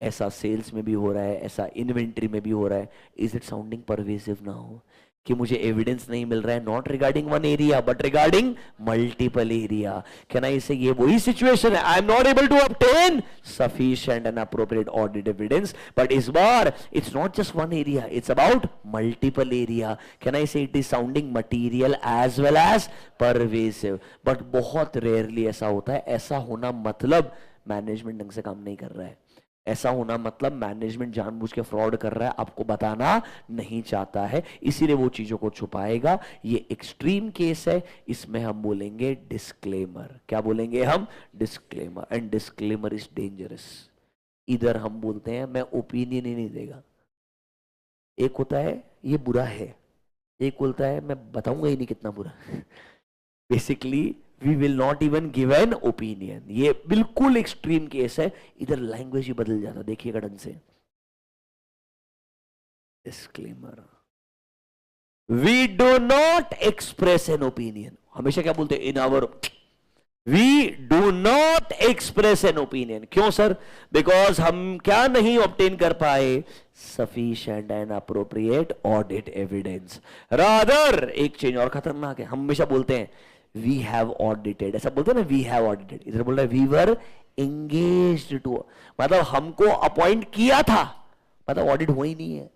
ऐसा सेल्स में भी हो रहा है, ऐसा इन्वेंट्री में भी हो रहा है, is it sounding pervasive now कि मुझे एविडेंस नहीं मिल रहा है, not regarding one area but regarding multiple area? Can I say ये वही सिचुएशन है, I am not able to obtain sufficient and appropriate audit evidence, but इस बार it's not just one area, it's about multiple area. Can I say it is sounding material as well as pervasive? But बहुत rarely ऐसा होता है। ऐसा होना मतलब management ढंग से काम नहीं कर रहा है, ऐसा होना मतलब मैनेजमेंट जानबूझ के फ्रॉड कर रहा है, आपको बताना नहीं चाहता है, इसीलिए वो चीजों को छुपाएगा। ये एक्सट्रीम केस है, इसमें हम बोलेंगे डिस्क्लेमर। क्या बोलेंगे हम? Disclaimer. And disclaimer is dangerous. इधर हम बोलते हैं मैं ओपिनियन ही नहीं देगा, एक होता है ये बुरा है, एक बोलता है मैं बताऊंगा ही नहीं कितना बुरा। Basically we will not even give an opinion. ये बिल्कुल एक्सट्रीम केस है, इधर लैंग्वेज ही बदल जाता, देखिएगा ढंग से। Disclaimer, we do not express an opinion. हमेशा क्या बोलते हैं, in our, we do not express an opinion. क्यों सर? बिकॉज हम क्या नहीं ऑब्टेन कर पाए, sufficient and appropriate audit evidence. Rather एक चेंज और खतरनाक है, हम हमेशा बोलते हैं वी हैव ऑडिटेड, ऐसा बोलते हैं ना, वी हैव ऑडिटेड। इधर बोल रहा है वी वर एंगेज्ड टू, मतलब हमको अपॉइंट किया था, मतलब ऑडिट हुआ ही नहीं है।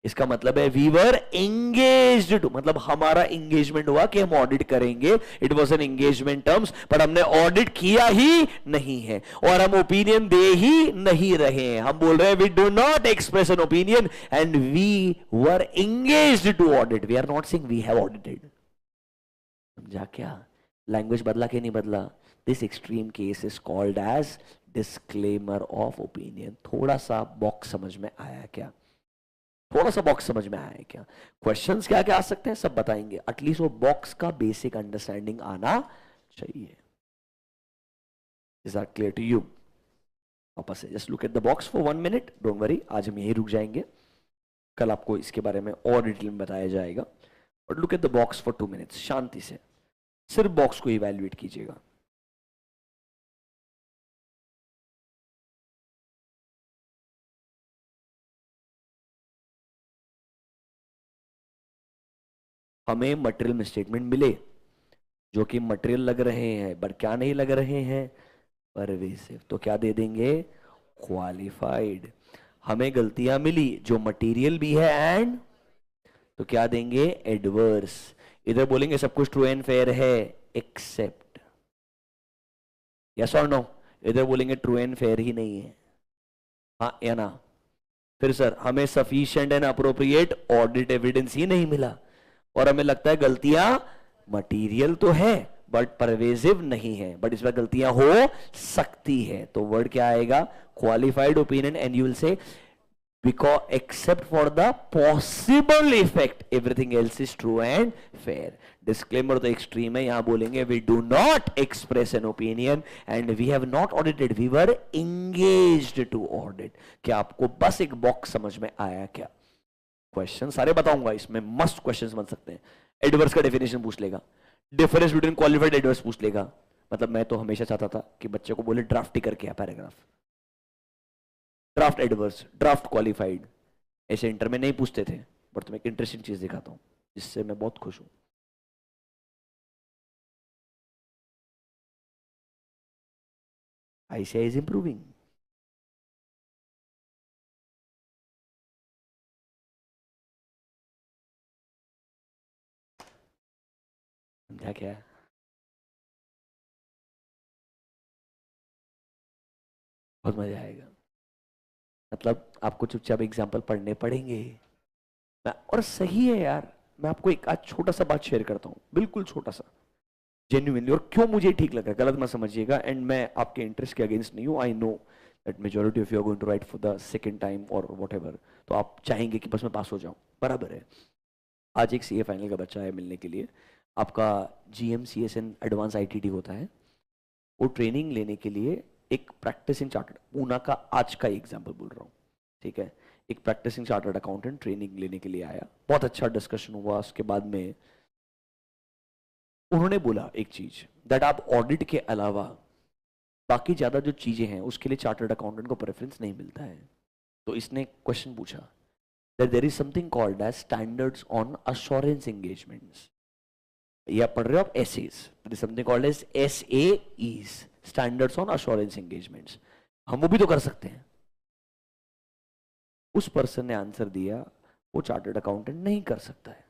इसका मतलब है वी वर एंगेज्ड टू, मतलब हमारा एंगेजमेंट हुआ कि हम ऑडिट करेंगे, it was an engagement terms, पर हमने ऑडिट किया ही नहीं है और हम ओपिनियन दे ही नहीं रहे हैं। हम बोल रहे हैं we do not express an opinion and we were engaged to audit, we are not saying we have audited. समझा क्या? लैंग्वेज बदला कि नहीं बदला? This extreme case is called as disclaimer of opinion. थोड़ा सा बॉक्स समझ में आया क्या? थोड़ा सा बॉक्स समझ में आया है क्या? क्वेश्चंस क्या क्या आ सकते हैं सब बताएंगे, एटलीस्ट वो बॉक्स का बेसिक अंडरस्टैंडिंग आना चाहिए। Is that clear to you? वापस से just look at the box for 1 minute, don't worry, आज हम यही रुक जाएंगे, कल आपको इसके बारे में और डिटेल में बताया जाएगा। But look at the box for 2 minutes, शांति से सिर्फ बॉक्स को इवैल्यूएट कीजिएगा। हमें मटेरियल स्टेटमेंट मिले जो कि मटेरियल लग रहे हैं बट क्या नहीं लग रहे हैं, परवेसिव, तो क्या दे देंगे, क्वालिफाइड। हमें गलतियां मिली जो मटेरियल भी है एंड, तो क्या देंगे, एडवर्स। इधर बोलेंगे सब कुछ ट्रू एंड फेयर है एक्सेप्ट, यस और नो। इधर बोलेंगे ट्रू एंड फेयर ही नहीं है, हाँ या ना। फिर सर हमें sufficient and appropriate audit evidence ही नहीं मिला और हमें लगता है गलतियां मटेरियल तो है बट परवेसिव नहीं है, बट इसमें गलतियां हो सकती है, तो वर्ड क्या आएगा, qualified opinion. And you will say because except for the possible effect everything else is true and fair. Disclaimer तो extreme है, यहां बोलेंगे we do not express an opinion and we have not audited, we were engaged to audit. क्या आपको बस एक box समझ में आया क्या? क्वेश्चन सारे बताऊंगा, इसमें मस्त क्वेश्चंस बन सकते हैं। एडवर्स का डेफिनेशन पूछ लेगा, डिफरेंस बिटवीन क्वालिफाइड एडवर्स पूछ लेगा। मतलब मैं तो हमेशा चाहता था कि बच्चे को बोले ड्राफ्ट ही करके आ paragraph, draft adverse, draft qualified, ऐसे इंटर में नहीं पूछते थे, बट तुम्हें एक इंटरेस्टिंग चीज दिखाता हूं जिससे मैं बहुत खुश हूं। ICI is improving. समझा क्या? बहुत मजा आएगा। मतलब आपको चुपचाप एग्जाम्पल पढ़ने पड़ेंगे। और सही है यार, मैं आपको एक आज छोटा सा बात शेयर करता हूँ, बिल्कुल छोटा सा, जेन्युइनली, और क्यों मुझे ठीक लगा, गलत मत समझिएगा, एंड मैं आपके इंटरेस्ट के अगेंस्ट नहीं हूँ। I know that majority of you are going to write for the second time और व्हाटएवर, तो आप चाहेंगे कि बस मैं पास हो जाऊं, बराबर है। आज एक सीए फाइनल का बच्चा है मिलने के लिए, आपका GM CSN एडवांस ITT होता है, वो ट्रेनिंग लेने के लिए एक प्रैक्टिसिंग चार्टर्ड, पूना का आज का एग्जाम्पल बोल रहा हूँ, ठीक है, एक प्रैक्टिसिंग चार्टर्ड अकाउंटेंट ट्रेनिंग लेने के लिए आया, बहुत अच्छा डिस्कशन हुआ। उसके बाद में उन्होंने बोला एक चीज, दैट आप ऑडिट के अलावा बाकी ज्यादा जो चीजें हैं उसके लिए चार्टर्ड अकाउंटेंट को प्रेफरेंस नहीं मिलता है। तो इसने क्वेश्चन पूछा that there is something called as standards on assurance engagements. ये आप पढ़ रहे हो आप SS, there is something called as SAEs, standards on assurance engagements. हम वो भी तो कर सकते हैं। उस पर्सन ने आंसर दिया वो चार्टर्ड अकाउंटेंट नहीं कर सकता है,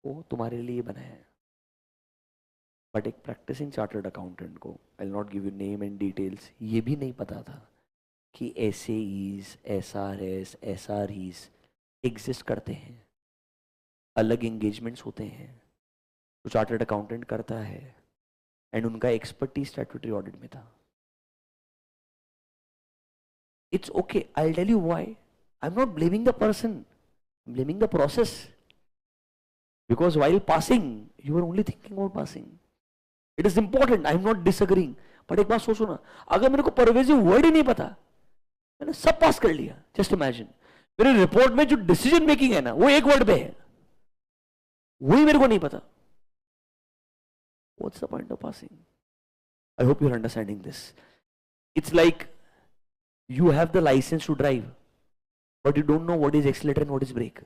वो तुम्हारे लिए बना है। बट एक प्रैक्टिसिंग चार्टर्ड अकाउंटेंट को, I will not give you name and details, ये भी नहीं पता था कि SAEs, SRS, SREs एग्जिस्ट करते हैं, अलग एंगेजमेंट्स होते हैं, तो चार्टर्ड अकाउंटेंट करता है, एंड उनका एक्सपर्टीज स्टैट्यूटरी ऑडिट में था। It's okay, I will tell you why. I am not blaming the person, I am blaming the process, because while passing you were only thinking about passing. It is important, I am not disagreeing, but एक बात सोचो ना, अगर मेरे को pervasive word ही नहीं पता, मैंने सब पास कर लिया, जस्ट इमेजिन मेरे रिपोर्ट में जो डिसीजन मेकिंग है ना वो एक वर्ड पे है, वही मेरे को नहीं पता, what's the point of passing? I hope you are understanding this. It's like you have the license to drive, but you don't know what is accelerator and what is brake.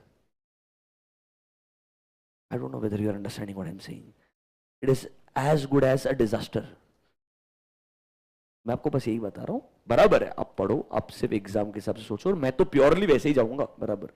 I don't know whether you are understanding what I'm saying. It is as good as a disaster. मैं आपको बस यही बता रहा हूं, बराबर है, आप पढ़ो, आप सिर्फ एग्जाम के हिसाब से सोचो, और मैं तो प्योरली वैसे ही जाऊंगा, बराबर,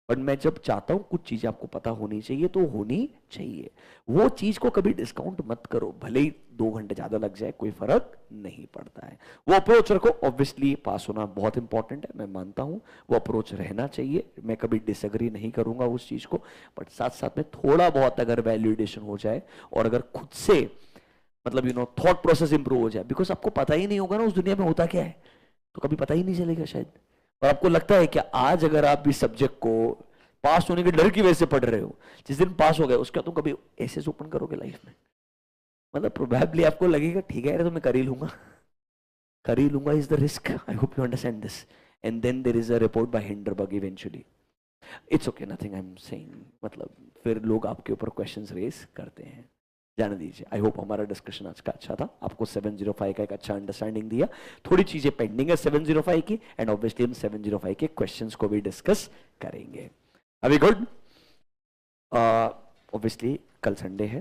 बट मैं जब चाहता हूं कुछ चीजें आपको पता होनी चाहिए तो होनी चाहिए, वो चीज को कभी डिस्काउंट मत करो, भले ही 2 घंटे ज्यादा लग जाए, कोई फर्क नहीं पड़ता है। वो अप्रोच रखो, ऑब्वियसली पास होना बहुत इंपॉर्टेंट है, मैं मानता हूं, वो अप्रोच रहना चाहिए, मैं कभी डिसएग्री नहीं करूंगा उस चीज को, बट साथ साथ में थोड़ा बहुत अगर वैल्यूडेशन हो जाए, और अगर खुद से मतलब थॉट प्रोसेस इंप्रूव हो जाए, बिकॉज आपको पता ही नहीं होगा ना उस दुनिया में होता क्या है, तो कभी पता ही नहीं चलेगा शायद। और आपको लगता है कि आज अगर आप इस सब्जेक्ट को पास होने के डर की वजह से पढ़ रहे हो, जिस दिन पास हो गए उसके बाद तुम कभी ऐसे ओपन करोगे लाइफ में, मतलब प्रोबेबली आपको लगेगा ठीक है तो मैं कर ही लूंगा is the risk. I hope you understand this, and then there is a report by Hindenburg eventually. It's okay, nothing I am saying, मतलब फिर लोग आपके ऊपर क्वेश्चंस रेज करते हैं, जाने दीजिए। आई होप हमारा डिस्कशन आज का अच्छा था, आपको 705 का एक अच्छा अंडरस्टैंडिंग दिया, थोड़ी चीजें पेंडिंग है 705 की, एंड ऑब्वियसली हम 705 के क्वेश्चंस को भी डिस्कस करेंगे। अभी गुड? ऑब्वियसली कल संडे है,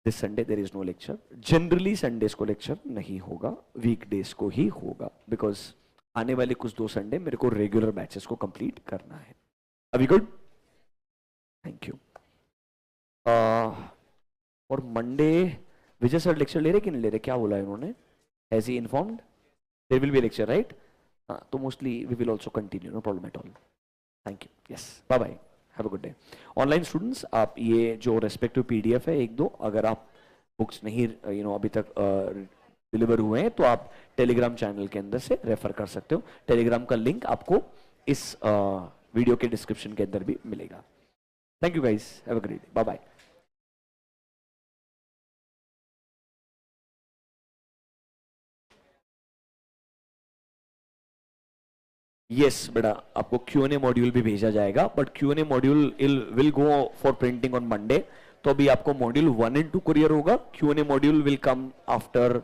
this Sunday there is no lecture, generally Sundays को लेक्चर नहीं होगा, वीकडेज को ही होगा, बिकॉज आने वाले कुछ 2 संडे मेरे को रेगुलर बैचेस को कंप्लीट करना है। अभी गुड? Thank you. और मंडे विजय सर लेक्चर ले रहे कि नहीं ले रहे, क्या बोला है उन्होंने? Has he informed? There will be lecture, right? हाँ, तो mostly we will also continue, no problem at all. Thank you, yes, bye bye, have a good day. Online students, आप ये जो रेस्पेक्टिव PDF है 1-2, अगर आप बुक्स नहीं अभी तक डिलीवर हुए हैं तो आप टेलीग्राम चैनल के अंदर से रेफर कर सकते हो, टेलीग्राम का लिंक आपको इस वीडियो के डिस्क्रिप्शन के अंदर भी मिलेगा। Thank you guys, have a great day, bye bye. Yes बेटा, आपको Q&A मॉड्यूल भी भेजा जाएगा, but Q&A module will go for printing on Monday, तो अभी आपको मॉड्यूल 1 and 2 कुरियर होगा, Q&A module will come after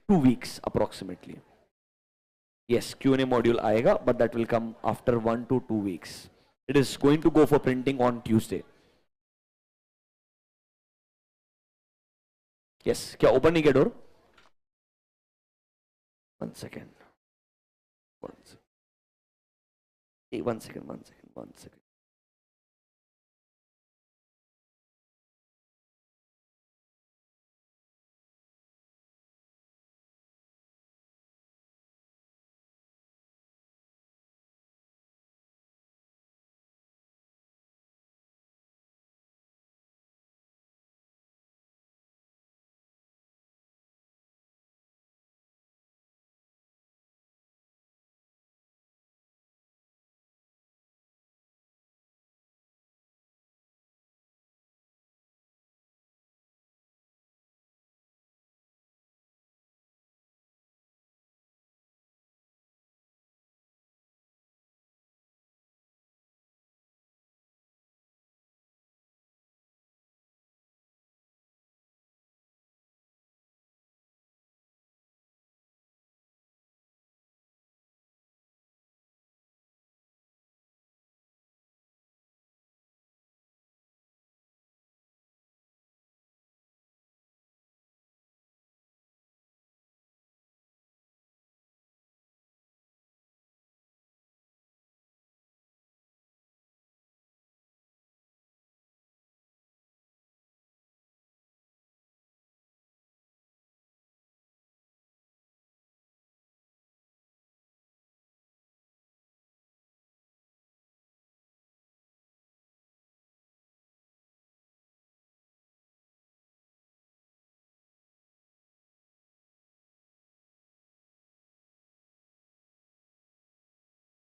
2 weeks approximately. Yes, Q&A module आएगा, but that will come after 1 to 2 weeks। It is going to go for printing on Tuesday। Yes, क्या open नहीं किया door? 1 second, 1 second, 1 second, 1 second, 1 second.